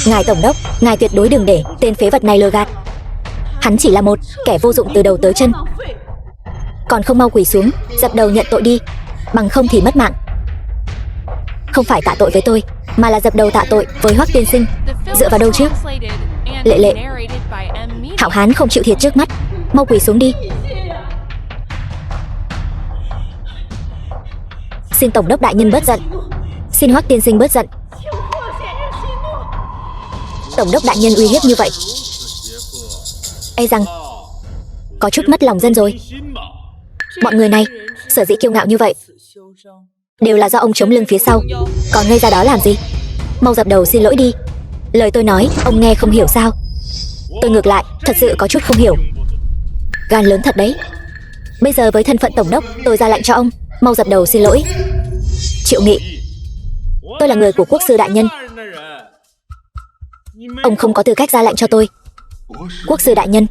Ngài tổng đốc, ngài tuyệt đối đừng để tên phế vật này lừa gạt. Hắn chỉ là một kẻ vô dụng từ đầu tới chân. Còn không mau quỳ xuống, dập đầu nhận tội đi. Bằng không thì mất mạng. Không phải tạ tội với tôi, mà là dập đầu tạ tội với Hoắc tiên sinh. Dựa vào đâu chứ? Lệ, hảo hán không chịu thiệt trước mắt. Mau quỳ xuống đi. Xin tổng đốc đại nhân bớt giận. Xin Hoắc tiên sinh bớt giận. Tổng đốc đại nhân uy hiếp như vậy, e rằng có chút mất lòng dân rồi. Bọn người này sở dĩ kiêu ngạo như vậy đều là do ông chống lưng phía sau. Còn ngây ra đó làm gì? Mau dập đầu xin lỗi đi. Lời tôi nói ông nghe không hiểu sao? Tôi ngược lại thật sự có chút không hiểu. Gan lớn thật đấy. Bây giờ với thân phận tổng đốc, tôi ra lệnh cho ông mau dập đầu xin lỗi. Triệu Nghị, tôi là người của quốc sư đại nhân. Ông không có tư cách ra lệnh cho tôi. Quốc sư đại nhân.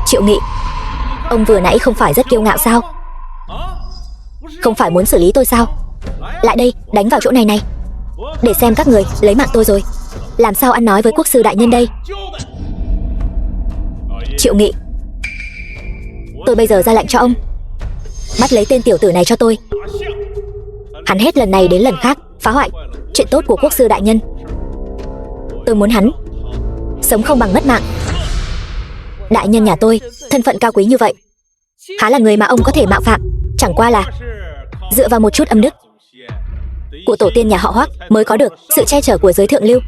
Triệu Nghị, ông vừa nãy không phải rất kiêu ngạo sao? Không phải muốn xử lý tôi sao? Lại đây, đánh vào chỗ này này, để xem các người lấy mạng tôi rồi làm sao ăn nói với quốc sư đại nhân đây. Triệu Nghị, tôi bây giờ ra lệnh cho ông bắt lấy tên tiểu tử này cho tôi. Hắn hết lần này đến lần khác phá hoại chuyện tốt của quốc sư đại nhân. Tôi muốn hắn sống không bằng mất mạng. Đại nhân nhà tôi thân phận cao quý như vậy, há là người mà ông có thể mạo phạm. Chẳng qua là dựa vào một chút âm đức của tổ tiên nhà họ Hoắc mới có được sự che chở của giới thượng lưu.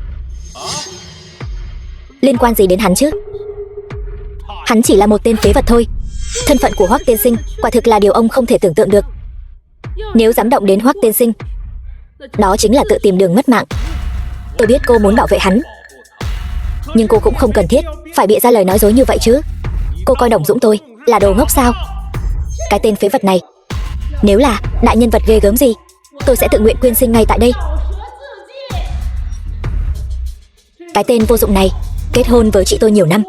Liên quan gì đến hắn chứ? Hắn chỉ là một tên phế vật thôi. Thân phận của Hoắc tiên sinh quả thực là điều ông không thể tưởng tượng được. Nếu dám động đến Hoắc tiên sinh, đó chính là tự tìm đường mất mạng. Tôi biết cô muốn bảo vệ hắn, nhưng cô cũng không cần thiết phải bịa ra lời nói dối như vậy chứ. Cô coi Đồng Dũng tôi là đồ ngốc sao? Cái tên phế vật này, nếu là đại nhân vật ghê gớm gì, tôi sẽ tự nguyện quyên sinh ngay tại đây. Cái tên vô dụng này kết hôn với chị tôi nhiều năm,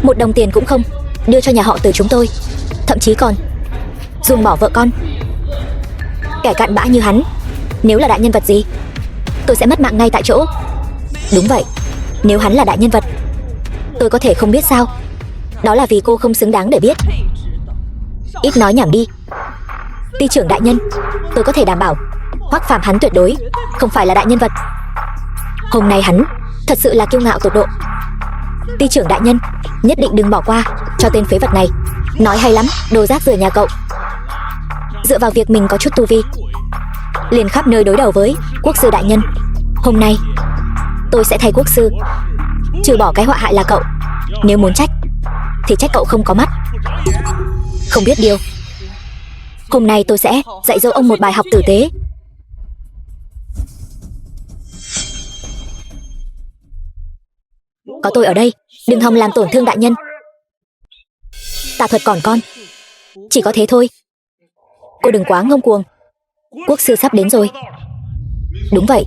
một đồng tiền cũng không đưa cho nhà họ Từ chúng tôi, thậm chí còn ruồng bỏ vợ con. Kẻ cặn bã như hắn, nếu là đại nhân vật gì, tôi sẽ mất mạng ngay tại chỗ. Đúng vậy, nếu hắn là đại nhân vật, tôi có thể không biết sao? Đó là vì cô không xứng đáng để biết. Ít nói nhảm đi. Ty trưởng đại nhân, tôi có thể đảm bảo Hoắc Phàm hắn tuyệt đối không phải là đại nhân vật. Hôm nay hắn thật sự là kiêu ngạo tột độ. Ty trưởng đại nhân, nhất định đừng bỏ qua cho tên phế vật này. Nói hay lắm, đồ rác rưởi nhà cậu. Dựa vào việc mình có chút tu vi, liền khắp nơi đối đầu với quốc sư đại nhân. Hôm nay tôi sẽ thay quốc sư trừ bỏ cái họa hại là cậu. Nếu muốn trách thì trách cậu không có mắt, không biết điều. Hôm nay tôi sẽ dạy dỗ ông một bài học tử tế. Có tôi ở đây, đừng hòng làm tổn thương đại nhân. Tà thuật còn con, chỉ có thế thôi. Cô đừng quá ngông cuồng. Quốc sư sắp đến rồi. Đúng vậy,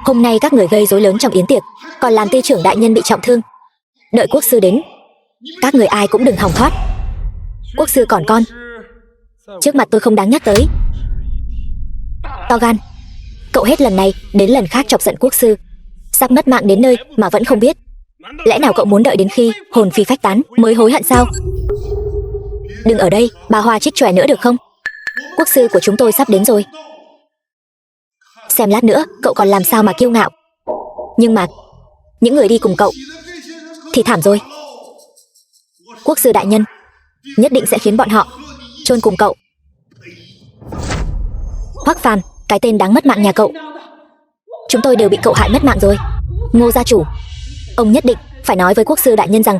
hôm nay các người gây rối lớn trong yến tiệc, còn làm ty trưởng đại nhân bị trọng thương. Đợi quốc sư đến, các người ai cũng đừng hòng thoát. Quốc sư còn con, trước mặt tôi không đáng nhắc tới. To gan, cậu hết lần này đến lần khác chọc giận quốc sư, sắp mất mạng đến nơi mà vẫn không biết. Lẽ nào cậu muốn đợi đến khi hồn phi phách tán mới hối hận sao? Đừng ở đây bà hoa trích chòe nữa được không? Quốc sư của chúng tôi sắp đến rồi. Xem lát nữa cậu còn làm sao mà kiêu ngạo. Nhưng mà những người đi cùng cậu thì thảm rồi. Quốc sư đại nhân nhất định sẽ khiến bọn họ chôn cùng cậu. Hoắc Phàm, cái tên đáng mất mạng nhà cậu. Chúng tôi đều bị cậu hại mất mạng rồi. Ngô gia chủ, ông nhất định phải nói với quốc sư đại nhân rằng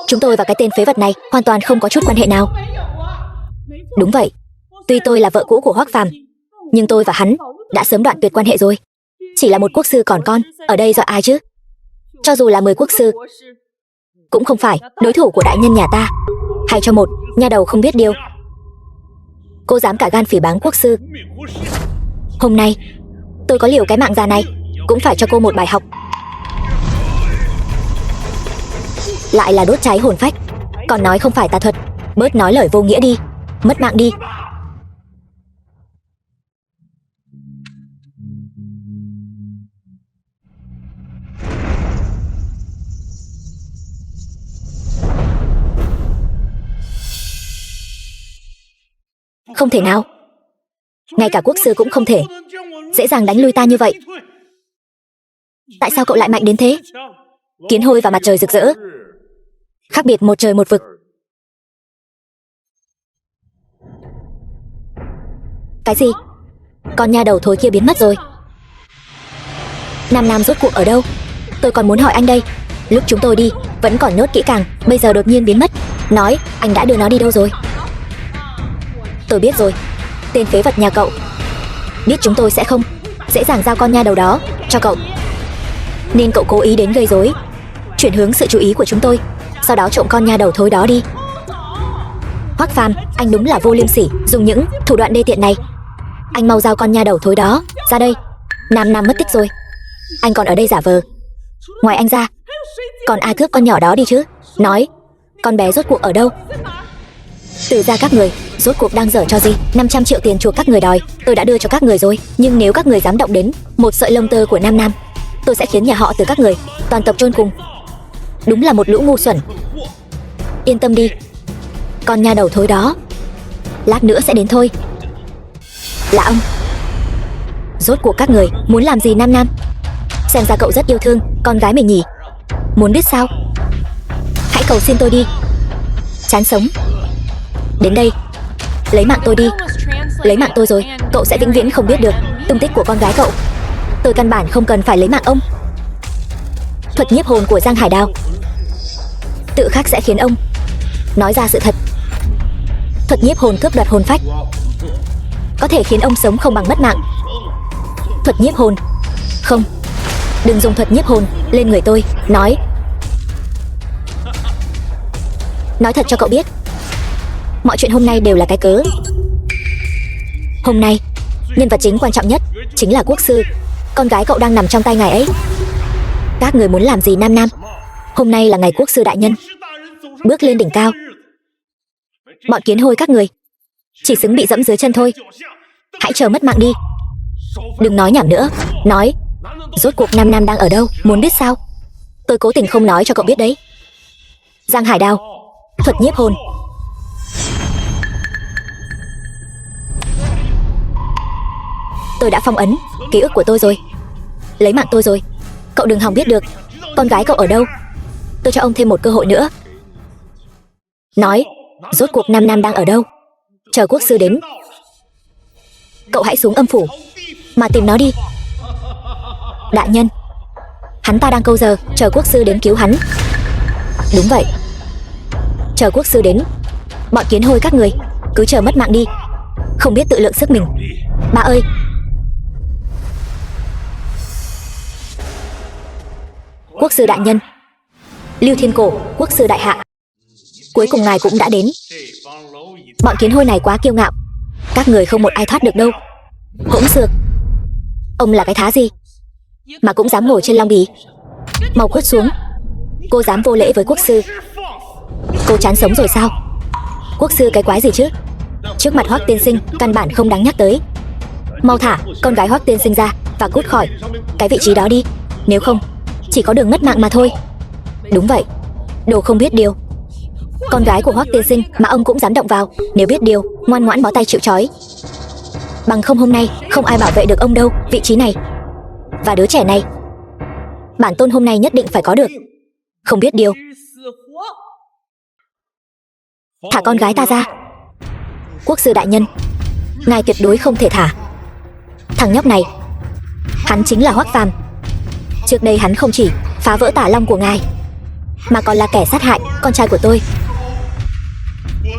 chúng tôi và cái tên phế vật này hoàn toàn không có chút quan hệ nào. Đúng vậy, tuy tôi là vợ cũ của Hoắc Phàm, nhưng tôi và hắn đã sớm đoạn tuyệt quan hệ rồi. Chỉ là một quốc sư còn con, ở đây dọa ai chứ? Cho dù là 10 quốc sư cũng không phải đối thủ của đại nhân nhà ta. Hay cho một nha đầu không biết điều, cô dám cả gan phỉ báng quốc sư. Hôm nay tôi có liều cái mạng già này cũng phải cho cô một bài học. Lại là đốt cháy hồn phách, còn nói không phải tà thuật. Bớt nói lời vô nghĩa đi, mất mạng đi. Không thể nào, ngay cả quốc sư cũng không thể dễ dàng đánh lui ta như vậy. Tại sao cậu lại mạnh đến thế? Kiến hôi và mặt trời rực rỡ, khác biệt một trời một vực. Cái gì? Con nha đầu thối kia biến mất rồi. Nam Nam rốt cuộc ở đâu? Tôi còn muốn hỏi anh đây. Lúc chúng tôi đi vẫn còn nốt kỹ càng, bây giờ đột nhiên biến mất. Nói anh đã đưa nó đi đâu rồi? Tôi biết rồi, tên phế vật nhà cậu biết chúng tôi sẽ không dễ dàng giao con nha đầu đó cho cậu, nên cậu cố ý đến gây rối, chuyển hướng sự chú ý của chúng tôi, sau đó trộm con nha đầu thối đó đi. Hoắc Phàm, anh đúng là vô liêm sỉ, dùng những thủ đoạn đê tiện này. Anh mau giao con nha đầu thối đó ra đây. Nam Nam mất tích rồi, anh còn ở đây giả vờ. Ngoài anh ra còn ai cướp con nhỏ đó đi chứ? Nói, con bé rốt cuộc ở đâu? Từ ra các người rốt cuộc đang dở cho gì? 500 triệu tiền chuộc các người đòi tôi đã đưa cho các người rồi, nhưng nếu các người dám động đến một sợi lông tơ của Nam Nam, tôi sẽ khiến nhà họ từ các người toàn tộc chôn cùng. Đúng là một lũ ngu xuẩn. Yên tâm đi, con nha đầu thối đó lát nữa sẽ đến thôi. Là ông. Rốt cuộc các người muốn làm gì Nam Nam? Xem ra cậu rất yêu thương con gái mình nhỉ? Muốn biết sao? Hãy cầu xin tôi đi. Chán sống. Đến đây, lấy mạng tôi đi. Lấy mạng tôi rồi, cậu sẽ vĩnh viễn không biết được tung tích của con gái cậu. Tôi căn bản không cần phải lấy mạng ông. Thuật nhiếp hồn của Giang Hải Đào tự khắc sẽ khiến ông nói ra sự thật. Thuật nhiếp hồn cướp đoạt hồn phách, có thể khiến ông sống không bằng mất mạng. Thuật nhiếp hồn, không, đừng dùng thuật nhiếp hồn lên người tôi. Nói thật cho cậu biết, mọi chuyện hôm nay đều là cái cớ. Hôm nay, nhân vật chính quan trọng nhất chính là quốc sư. Con gái cậu đang nằm trong tay ngài ấy. Các người muốn làm gì Nam Nam? Hôm nay là ngày quốc sư đại nhân bước lên đỉnh cao. Bọn kiến hôi các người chỉ xứng bị dẫm dưới chân thôi. Hãy chờ mất mạng đi. Đừng nói nhảm nữa. Nói, rốt cuộc Nam Nam đang ở đâu? Muốn biết sao? Tôi cố tình không nói cho cậu biết đấy. Giang Hải Đao, thuật nhiếp hồn. Tôi đã phong ấn ký ức của tôi rồi. Lấy mạng tôi rồi. Cậu đừng hòng biết được con gái cậu ở đâu. Tôi cho ông thêm một cơ hội nữa. Nói, rốt cuộc Nam Nam đang ở đâu? Chờ quốc sư đến, cậu hãy xuống âm phủ mà tìm nó đi. Đại nhân, hắn ta đang câu giờ, chờ quốc sư đến cứu hắn. Đúng vậy, chờ quốc sư đến. Bọn kiến hôi các người cứ chờ mất mạng đi, không biết tự lượng sức mình. Ba ơi! Quốc sư đại nhân, Lưu Thiên Cổ, quốc sư đại hạ, cuối cùng ngài cũng đã đến. Bọn kiến hôi này quá kiêu ngạo, các người không một ai thoát được đâu. Hỗn xược, ông là cái thá gì mà cũng dám ngồi trên long bì? Mau khuất xuống, cô dám vô lễ với quốc sư. Cô chán sống rồi sao? Quốc sư cái quái gì chứ? Trước mặt Hoắc tiên sinh căn bản không đáng nhắc tới. Mau thả con gái Hoắc tiên sinh ra và cút khỏi cái vị trí đó đi, nếu không chỉ có đường mất mạng mà thôi. Đúng vậy, đồ không biết điều. Con gái của Hoắc tiên sinh mà ông cũng dám động vào. Nếu biết điều, ngoan ngoãn bó tay chịu trói. Bằng không hôm nay không ai bảo vệ được ông đâu. Vị trí này và đứa trẻ này, bản tôn hôm nay nhất định phải có được. Không biết điều, thả con gái ta ra. Quốc sư đại nhân, ngài tuyệt đối không thể thả. Thằng nhóc này, hắn chính là Hoắc Phàm. Trước đây hắn không chỉ phá vỡ tả long của ngài, mà còn là kẻ sát hại con trai của tôi.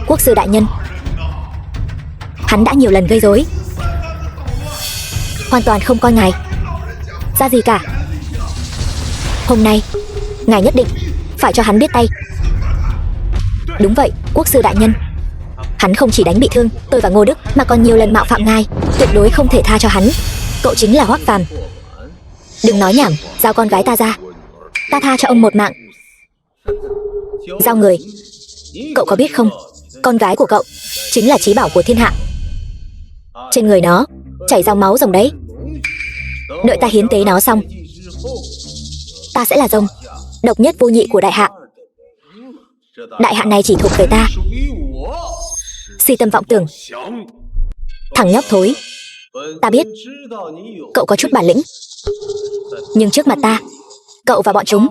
Quốc sư đại nhân, hắn đã nhiều lần gây rối, hoàn toàn không coi ngài ra gì cả. Hôm nay ngài nhất định phải cho hắn biết tay. Đúng vậy, quốc sư đại nhân, hắn không chỉ đánh bị thương tôi và Ngô Đức, mà còn nhiều lần mạo phạm ngài. Tuyệt đối không thể tha cho hắn. Cậu chính là Hoắc Phàm. Đừng nói nhảm, giao con gái ta ra, ta tha cho ông một mạng. Giao người. Cậu có biết không, con gái của cậu chính là chí bảo của thiên hạ. Trên người nó chảy dòng máu rồng đấy. Đợi ta hiến tế nó xong, ta sẽ là rồng độc nhất vô nhị của đại hạ. Đại hạ này chỉ thuộc về ta. Si tâm vọng tưởng, thằng nhóc thối. Ta biết cậu có chút bản lĩnh, nhưng trước mặt ta, cậu và bọn chúng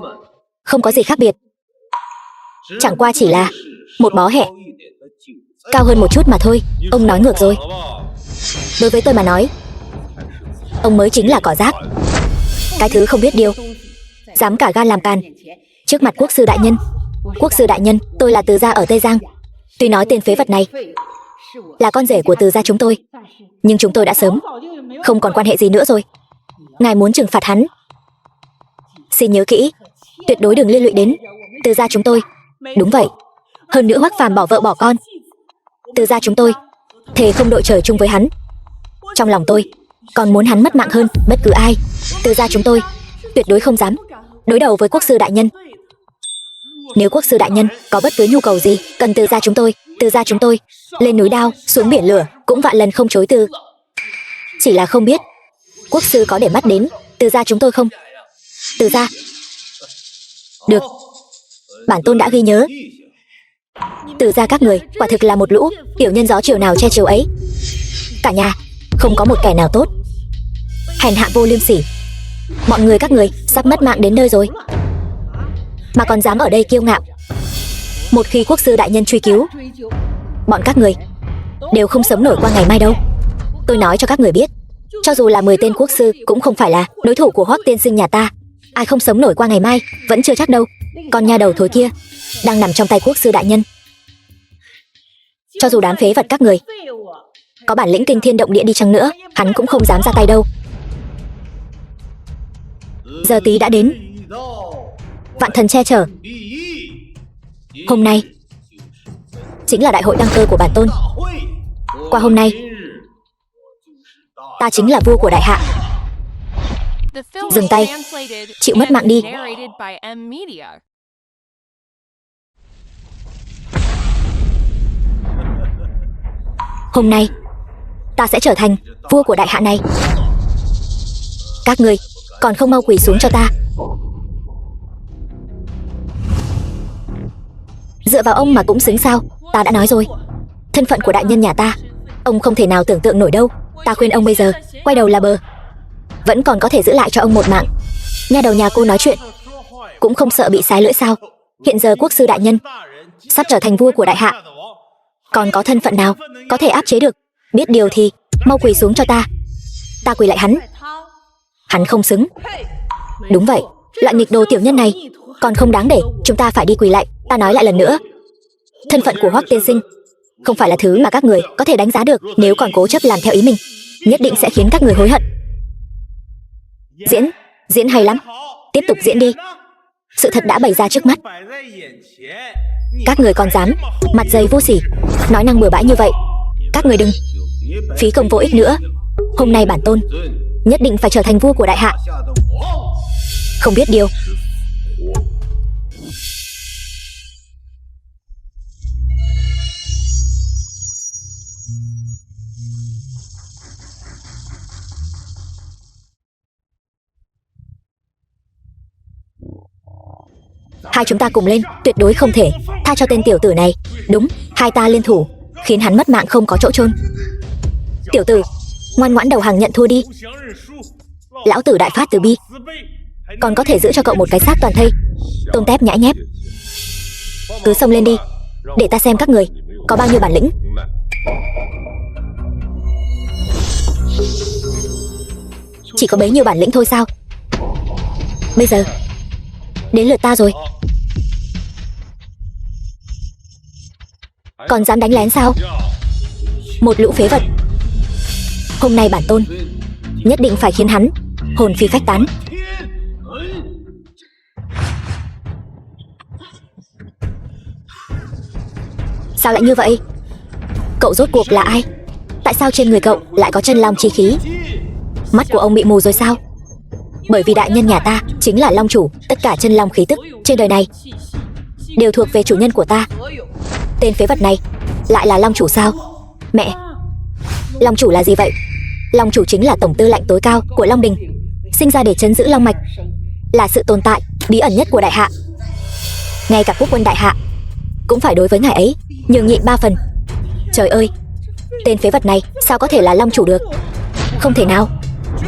không có gì khác biệt. Chẳng qua chỉ là một bó hẹ cao hơn một chút mà thôi. Ông nói ngược rồi. Đối với tôi mà nói, ông mới chính là cỏ rác. Cái thứ không biết điều, dám cả gan làm càn trước mặt quốc sư đại nhân. Quốc sư đại nhân, tôi là Từ gia ở Tây Giang. Tuy nói tên phế vật này là con rể của Từ gia chúng tôi, nhưng chúng tôi đã sớm không còn quan hệ gì nữa rồi. Ngài muốn trừng phạt hắn, xin nhớ kỹ, tuyệt đối đừng liên lụy đến Từ gia chúng tôi. Đúng vậy, hơn nữa Hoắc Phàm bỏ vợ bỏ con, Từ gia chúng tôi thề không đội trời chung với hắn. Trong lòng tôi còn muốn hắn mất mạng hơn bất cứ ai. Từ gia chúng tôi tuyệt đối không dám đối đầu với quốc sư đại nhân. Nếu quốc sư đại nhân có bất cứ nhu cầu gì cần Từ gia chúng tôi lên núi đao xuống biển lửa cũng vạn lần không chối từ. Chỉ là không biết quốc sư có để mắt đến Từ gia chúng tôi không? Từ gia. Được, bản tôn đã ghi nhớ. Từ gia các người quả thực là một lũ tiểu nhân, gió chiều nào che chiều ấy. Cả nhà không có một kẻ nào tốt, hèn hạ vô liêm sỉ. Mọi người các người sắp mất mạng đến nơi rồi mà còn dám ở đây kiêu ngạo. Một khi quốc sư đại nhân truy cứu, bọn các người đều không sống nổi qua ngày mai đâu. Tôi nói cho các người biết, cho dù là 10 tên quốc sư cũng không phải là đối thủ của Hoắc tiên sinh nhà ta. Ai không sống nổi qua ngày mai vẫn chưa chắc đâu. Con nha đầu thối kia đang nằm trong tay quốc sư đại nhân. Cho dù đám phế vật các người có bản lĩnh kinh thiên động địa đi chăng nữa, hắn cũng không dám ra tay đâu. Giờ tí đã đến, vạn thần che chở. Hôm nay chính là đại hội đăng cơ của bản tôn. Qua hôm nay, ta chính là vua của đại hạ. Dừng tay, chịu mất mạng đi. Hôm nay ta sẽ trở thành vua của đại hạ này. Các người còn không mau quỳ xuống cho ta. Dựa vào ông mà cũng xứng sao? Ta đã nói rồi, thân phận của đại nhân nhà ta ông không thể nào tưởng tượng nổi đâu. Ta khuyên ông bây giờ quay đầu là bờ, vẫn còn có thể giữ lại cho ông một mạng. Nha đầu nhà cô nói chuyện cũng không sợ bị xái lưỡi sao? Hiện giờ quốc sư đại nhân sắp trở thành vua của đại hạ, còn có thân phận nào có thể áp chế được? Biết điều thì mau quỳ xuống cho ta. Ta quỳ lại hắn. Hắn không xứng. Đúng vậy, loại nghịch đồ tiểu nhân này còn không đáng để chúng ta phải đi quỳ lại. Ta nói lại lần nữa, thân phận của Hoắc tiên sinh không phải là thứ mà các người có thể đánh giá được. Nếu còn cố chấp làm theo ý mình, nhất định sẽ khiến các người hối hận. Diễn hay lắm, tiếp tục diễn đi. Sự thật đã bày ra trước mắt, các người còn dám mặt dày vô sỉ, nói năng bừa bãi như vậy. Các người đừng phí công vô ích nữa. Hôm nay bản tôn nhất định phải trở thành vua của đại hạ. Không biết điều. Hai chúng ta cùng lên, tuyệt đối không thể tha cho tên tiểu tử này. Đúng, hai ta liên thủ, khiến hắn mất mạng không có chỗ chôn. Tiểu tử, ngoan ngoãn đầu hàng nhận thua đi. Lão tử đại phát từ bi, còn có thể giữ cho cậu một cái xác toàn thây. Tôm tép nhãi nhép. Cứ xông lên đi, để ta xem các người có bao nhiêu bản lĩnh. Chỉ có bấy nhiêu bản lĩnh thôi sao? Bây giờ đến lượt ta rồi. Còn dám đánh lén sao? Một lũ phế vật. Hôm nay bản tôn nhất định phải khiến hắn hồn phi phách tán. Sao lại như vậy? Cậu rốt cuộc là ai? Tại sao trên người cậu lại có chân long chi khí? Mắt của ông bị mù rồi sao? Bởi vì đại nhân nhà ta chính là long chủ, tất cả chân long khí tức trên đời này đều thuộc về chủ nhân của ta. Tên phế vật này lại là long chủ sao? Mẹ, long chủ là gì vậy? Long chủ chính là tổng tư lệnh tối cao của Long Đình, sinh ra để trấn giữ long mạch, là sự tồn tại bí ẩn nhất của đại hạ. Ngay cả quốc quân đại hạ cũng phải đối với ngài ấy nhường nhịn 3 phần. Trời ơi, tên phế vật này sao có thể là long chủ được? Không thể nào,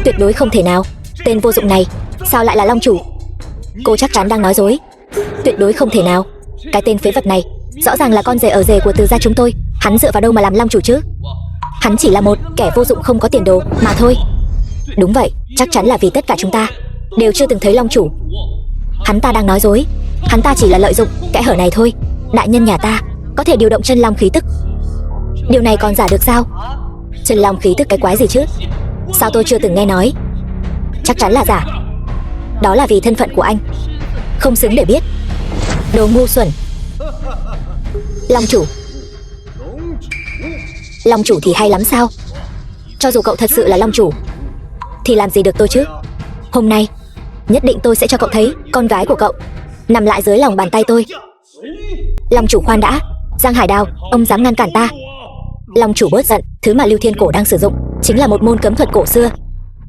tuyệt đối không thể nào. Tên vô dụng này sao lại là long chủ? Cô chắc chắn đang nói dối. Tuyệt đối không thể nào. Cái tên phế vật này rõ ràng là con rể ở rể của Từ gia chúng tôi. Hắn dựa vào đâu mà làm long chủ chứ? Hắn chỉ là một kẻ vô dụng không có tiền đồ mà thôi. Đúng vậy, chắc chắn là vì tất cả chúng ta đều chưa từng thấy long chủ. Hắn ta đang nói dối. Hắn ta chỉ là lợi dụng kẽ hở này thôi. Đại nhân nhà ta có thể điều động chân long khí tức, điều này còn giả được sao? Chân long khí tức cái quái gì chứ? Sao tôi chưa từng nghe nói? Chắc chắn là giả. Đó là vì thân phận của anh không xứng để biết. Đồ ngu xuẩn. Long chủ. Long chủ thì hay lắm sao? Cho dù cậu thật sự là long chủ thì làm gì được tôi chứ? Hôm nay nhất định tôi sẽ cho cậu thấy con gái của cậu nằm lại dưới lòng bàn tay tôi. Long chủ khoan đã. Giang Hải Đào, ông dám ngăn cản ta? Long chủ bớt giận. Thứ mà Lưu Thiên Cổ đang sử dụng chính là một môn cấm thuật cổ xưa,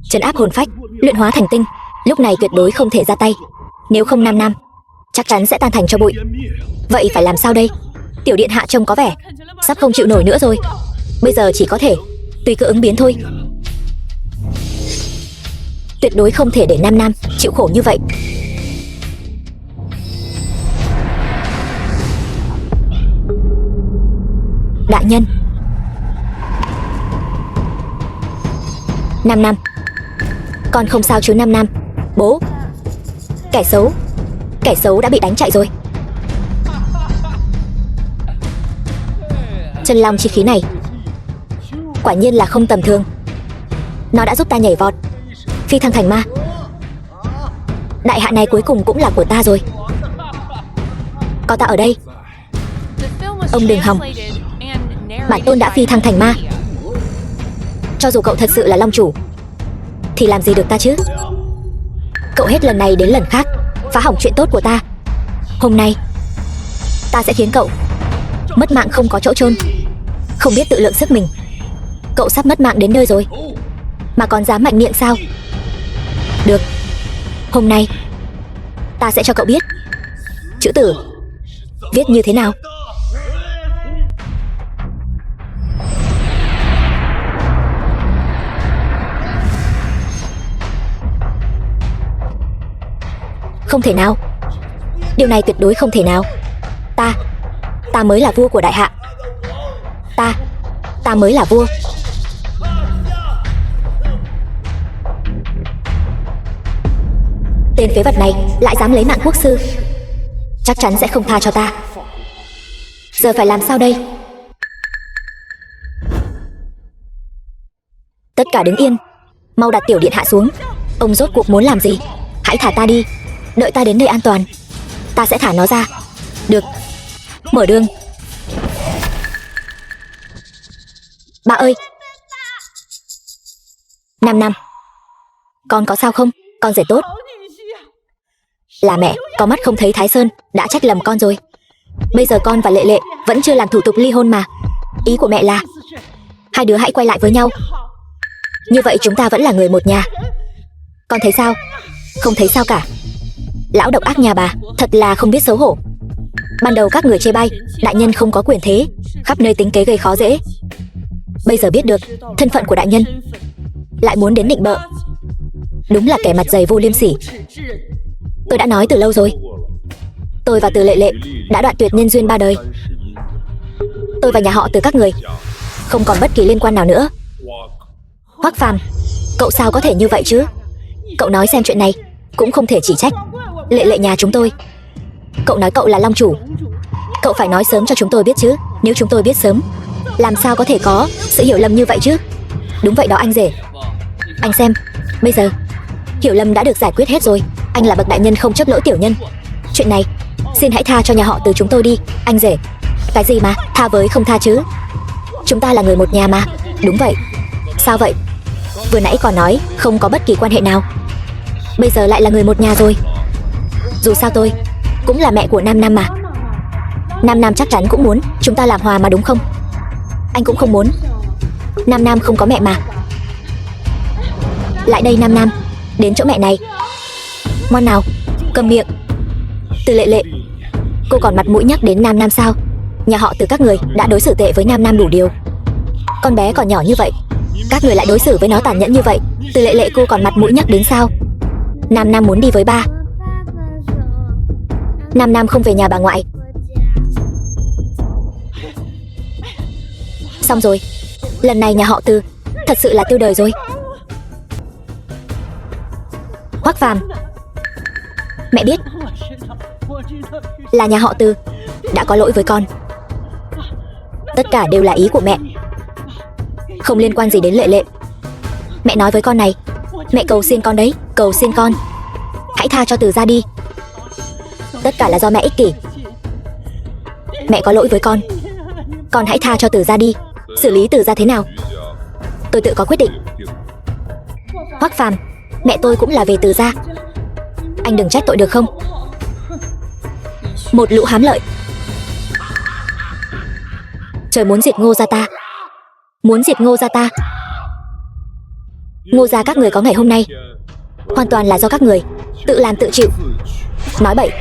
trấn áp hồn phách, luyện hóa thành tinh. Lúc này tuyệt đối không thể ra tay, nếu không Nam chắc chắn sẽ tan thành cho bụi. Vậy phải làm sao đây? Tiểu điện hạ trông có vẻ sắp không chịu nổi nữa rồi. Bây giờ chỉ có thể tùy cơ ứng biến thôi. Tuyệt đối không thể để Nam chịu khổ như vậy. Đại nhân. Nam, con không sao chứ Nam? Bố, kẻ xấu đã bị đánh chạy rồi. Chân long chi khí này quả nhiên là không tầm thường. Nó đã giúp ta nhảy vọt, phi thăng thành ma. Đại hạ này cuối cùng cũng là của ta rồi. Có ta ở đây, ông đừng hòng. Bản tôn đã phi thăng thành ma. Cho dù cậu thật sự là long chủ thì làm gì được ta chứ? Cậu hết lần này đến lần khác phá hỏng chuyện tốt của ta. Hôm nay ta sẽ khiến cậu mất mạng không có chỗ chôn. Không biết tự lượng sức mình. Cậu sắp mất mạng đến nơi rồi mà còn dám mạnh miệng sao? Được, hôm nay ta sẽ cho cậu biết chữ tử viết như thế nào. Không thể nào. Điều này tuyệt đối không thể nào. Ta mới là vua của đại hạ. Ta mới là vua. Tên phế vật này lại dám lấy mạng quốc sư. Chắc chắn sẽ không tha cho ta. Giờ phải làm sao đây? Tất cả đứng yên. Mau đặt tiểu điện hạ xuống. Ông rốt cuộc muốn làm gì? Hãy thả ta đi. Đợi ta đến nơi an toàn, ta sẽ thả nó ra. Được. Mở đường. Ba ơi. Nam, con có sao không? Con rể tốt. Là mẹ, có mắt không thấy Thái Sơn, đã trách lầm con rồi. Bây giờ con và Lệ Lệ vẫn chưa làm thủ tục ly hôn mà. Ý của mẹ là hai đứa hãy quay lại với nhau. Như vậy chúng ta vẫn là người một nhà. Con thấy sao? Không thấy sao cả. Lão độc ác nhà bà, thật là không biết xấu hổ. Ban đầu các người chê bai đại nhân không có quyền thế, khắp nơi tính kế gây khó dễ. Bây giờ biết được thân phận của đại nhân, lại muốn đến định bợ. Đúng là kẻ mặt dày vô liêm sỉ. Tôi đã nói từ lâu rồi. Tôi và Từ Lệ Lệ đã đoạn tuyệt nhân duyên 3 đời. Tôi và nhà họ Từ các người không còn bất kỳ liên quan nào nữa. Hoắc Phàm, cậu sao có thể như vậy chứ? Cậu nói xem, chuyện này cũng không thể chỉ trách Lệ Lệ nhà chúng tôi. Cậu nói cậu là long chủ, cậu phải nói sớm cho chúng tôi biết chứ. Nếu chúng tôi biết sớm, làm sao có thể có sự hiểu lầm như vậy chứ? Đúng vậy đó anh rể. Anh xem, bây giờ hiểu lầm đã được giải quyết hết rồi. Anh là bậc đại nhân không chấp lỗi tiểu nhân. Chuyện này xin hãy tha cho nhà họ Từ chúng tôi đi, anh rể. Cái gì mà tha với không tha chứ? Chúng ta là người một nhà mà. Đúng vậy. Sao vậy? Vừa nãy còn nói không có bất kỳ quan hệ nào, bây giờ lại là người một nhà rồi. Dù sao tôi cũng là mẹ của Nam mà. Nam chắc chắn cũng muốn chúng ta làm hòa mà, đúng không? Anh cũng không muốn. Nam không có mẹ mà. Lại đây Nam, đến chỗ mẹ này. Ngoan nào, cầm miệng. Từ Lệ Lệ, cô còn mặt mũi nhắc đến Nam sao? Nhà họ Từ các người đã đối xử tệ với Nam đủ điều. Con bé còn nhỏ như vậy, các người lại đối xử với nó tàn nhẫn như vậy. Từ Lệ Lệ, cô còn mặt mũi nhắc đến sao? Nam muốn đi với ba. Nam không về nhà bà ngoại. Xong rồi, lần này nhà họ Từ thật sự là tiêu đời rồi. Hoắc Phàm, mẹ biết là nhà họ Từ đã có lỗi với con. Tất cả đều là ý của mẹ, không liên quan gì đến Lệ Lệ. Mẹ nói với con này, mẹ cầu xin con đấy, cầu xin con, hãy tha cho Từ ra đi. Tất cả là do mẹ ích kỷ. Mẹ có lỗi với con hãy tha cho Từ ra đi. Xử lý Từ ra thế nào, tôi tự có quyết định. Hoắc Phàm, mẹ tôi cũng là về Từ gia. Anh đừng trách tội được không? Một lũ hám lợi. Trời muốn diệt Ngô gia ta, muốn diệt Ngô gia ta. Ngô gia các người có ngày hôm nay hoàn toàn là do các người tự làm tự chịu. Nói bậy.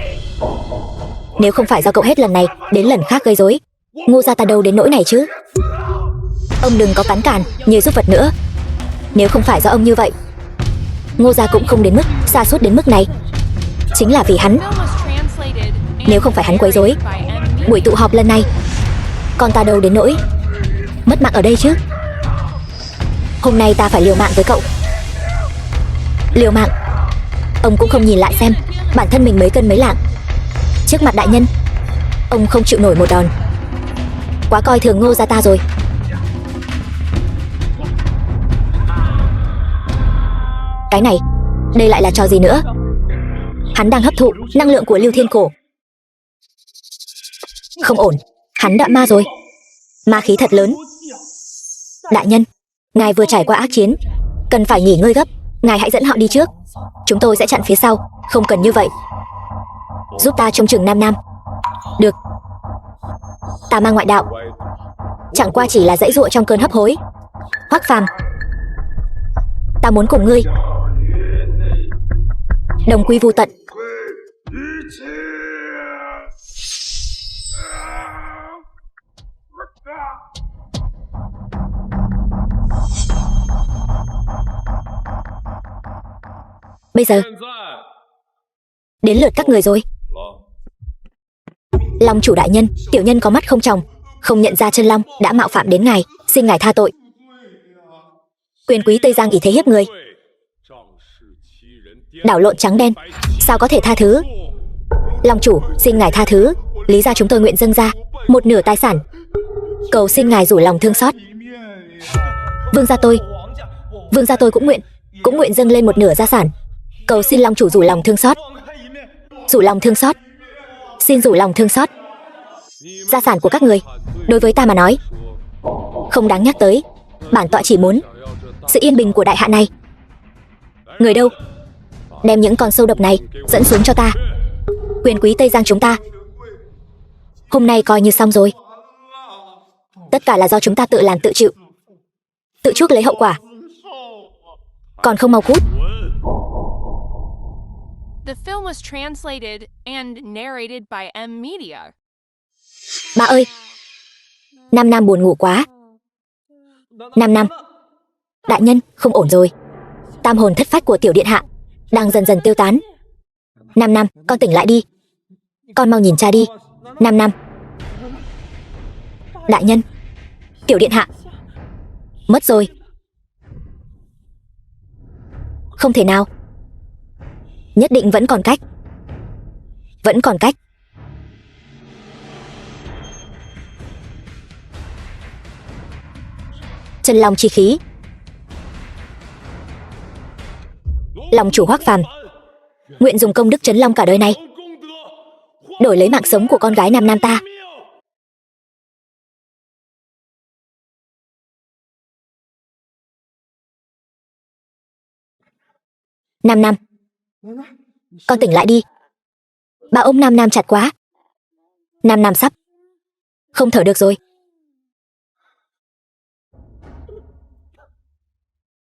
Nếu không phải do cậu hết lần này đến lần khác gây rối, Ngô gia ta đâu đến nỗi này chứ. Ông đừng có cắn càn như giúp vật nữa. Nếu không phải do ông như vậy, Ngô gia cũng không đến mức sa sút đến mức này. Chính là vì hắn. Nếu không phải hắn quấy rối buổi tụ họp lần này, con ta đâu đến nỗi mất mạng ở đây chứ. Hôm nay ta phải liều mạng với cậu. Liều mạng? Ông cũng không nhìn lại xem bản thân mình mấy cân mấy lạng. Trước mặt đại nhân, ông không chịu nổi một đòn. Quá coi thường Ngô gia ta rồi. Cái này, đây lại là trò gì nữa? Hắn đang hấp thụ năng lượng của Lưu Thiên Cổ. Không ổn, hắn đã ma rồi. Ma khí thật lớn. Đại nhân, ngài vừa trải qua ác chiến, cần phải nghỉ ngơi gấp. Ngài hãy dẫn họ đi trước, chúng tôi sẽ chặn phía sau. Không cần như vậy. Giúp ta trông chừng Nam. Được. Tà ma ngoại đạo chẳng qua chỉ là dãy dụa trong cơn hấp hối. Hoắc Phàm, ta muốn cùng ngươi đồng quy vu tận. Bây giờ Đến lượt các người rồi. Long chủ đại nhân, tiểu nhân có mắt không tròng, không nhận ra chân long, đã mạo phạm đến ngài, xin ngài tha tội. Quyền quý Tây Giang ỷ thế hiếp người, đảo lộn trắng đen, sao có thể tha thứ? Long chủ, xin ngài tha thứ, lý ra chúng tôi nguyện dâng ra một nửa tài sản, cầu xin ngài rủ lòng thương xót. Vương gia tôi cũng nguyện dâng lên một nửa gia sản, cầu xin long chủ rủ lòng thương xót. Rủ lòng thương xót, xin rủ lòng thương xót. Gia sản của các người đối với ta mà nói không đáng nhắc tới, bản tọa chỉ muốn sự yên bình của đại hạ này. Người đâu, đem những con sâu độc này dẫn xuống cho ta. Quyền quý Tây Giang chúng ta hôm nay coi như xong rồi. Tất cả là do chúng ta tự làm tự chịu, tự chuốc lấy hậu quả. Còn không mau cút. The film was translated and narrated by M Media. Ba ơi, Nam buồn ngủ quá. Nam, đại nhân, không ổn rồi. Tam hồn thất phách của tiểu điện hạ đang dần dần tiêu tán. Nam, con tỉnh lại đi. Con mau nhìn cha đi. Nam. Đại nhân, tiểu điện hạ mất rồi. Không thể nào. Nhất định vẫn còn cách. Chân long chi khí. Long chủ Hoắc Phàm nguyện dùng công đức trấn long cả đời này đổi lấy mạng sống của con gái Nam ta. Nam, con tỉnh lại đi. Bà ôm Nam chặt quá. Nam sắp không thở được rồi.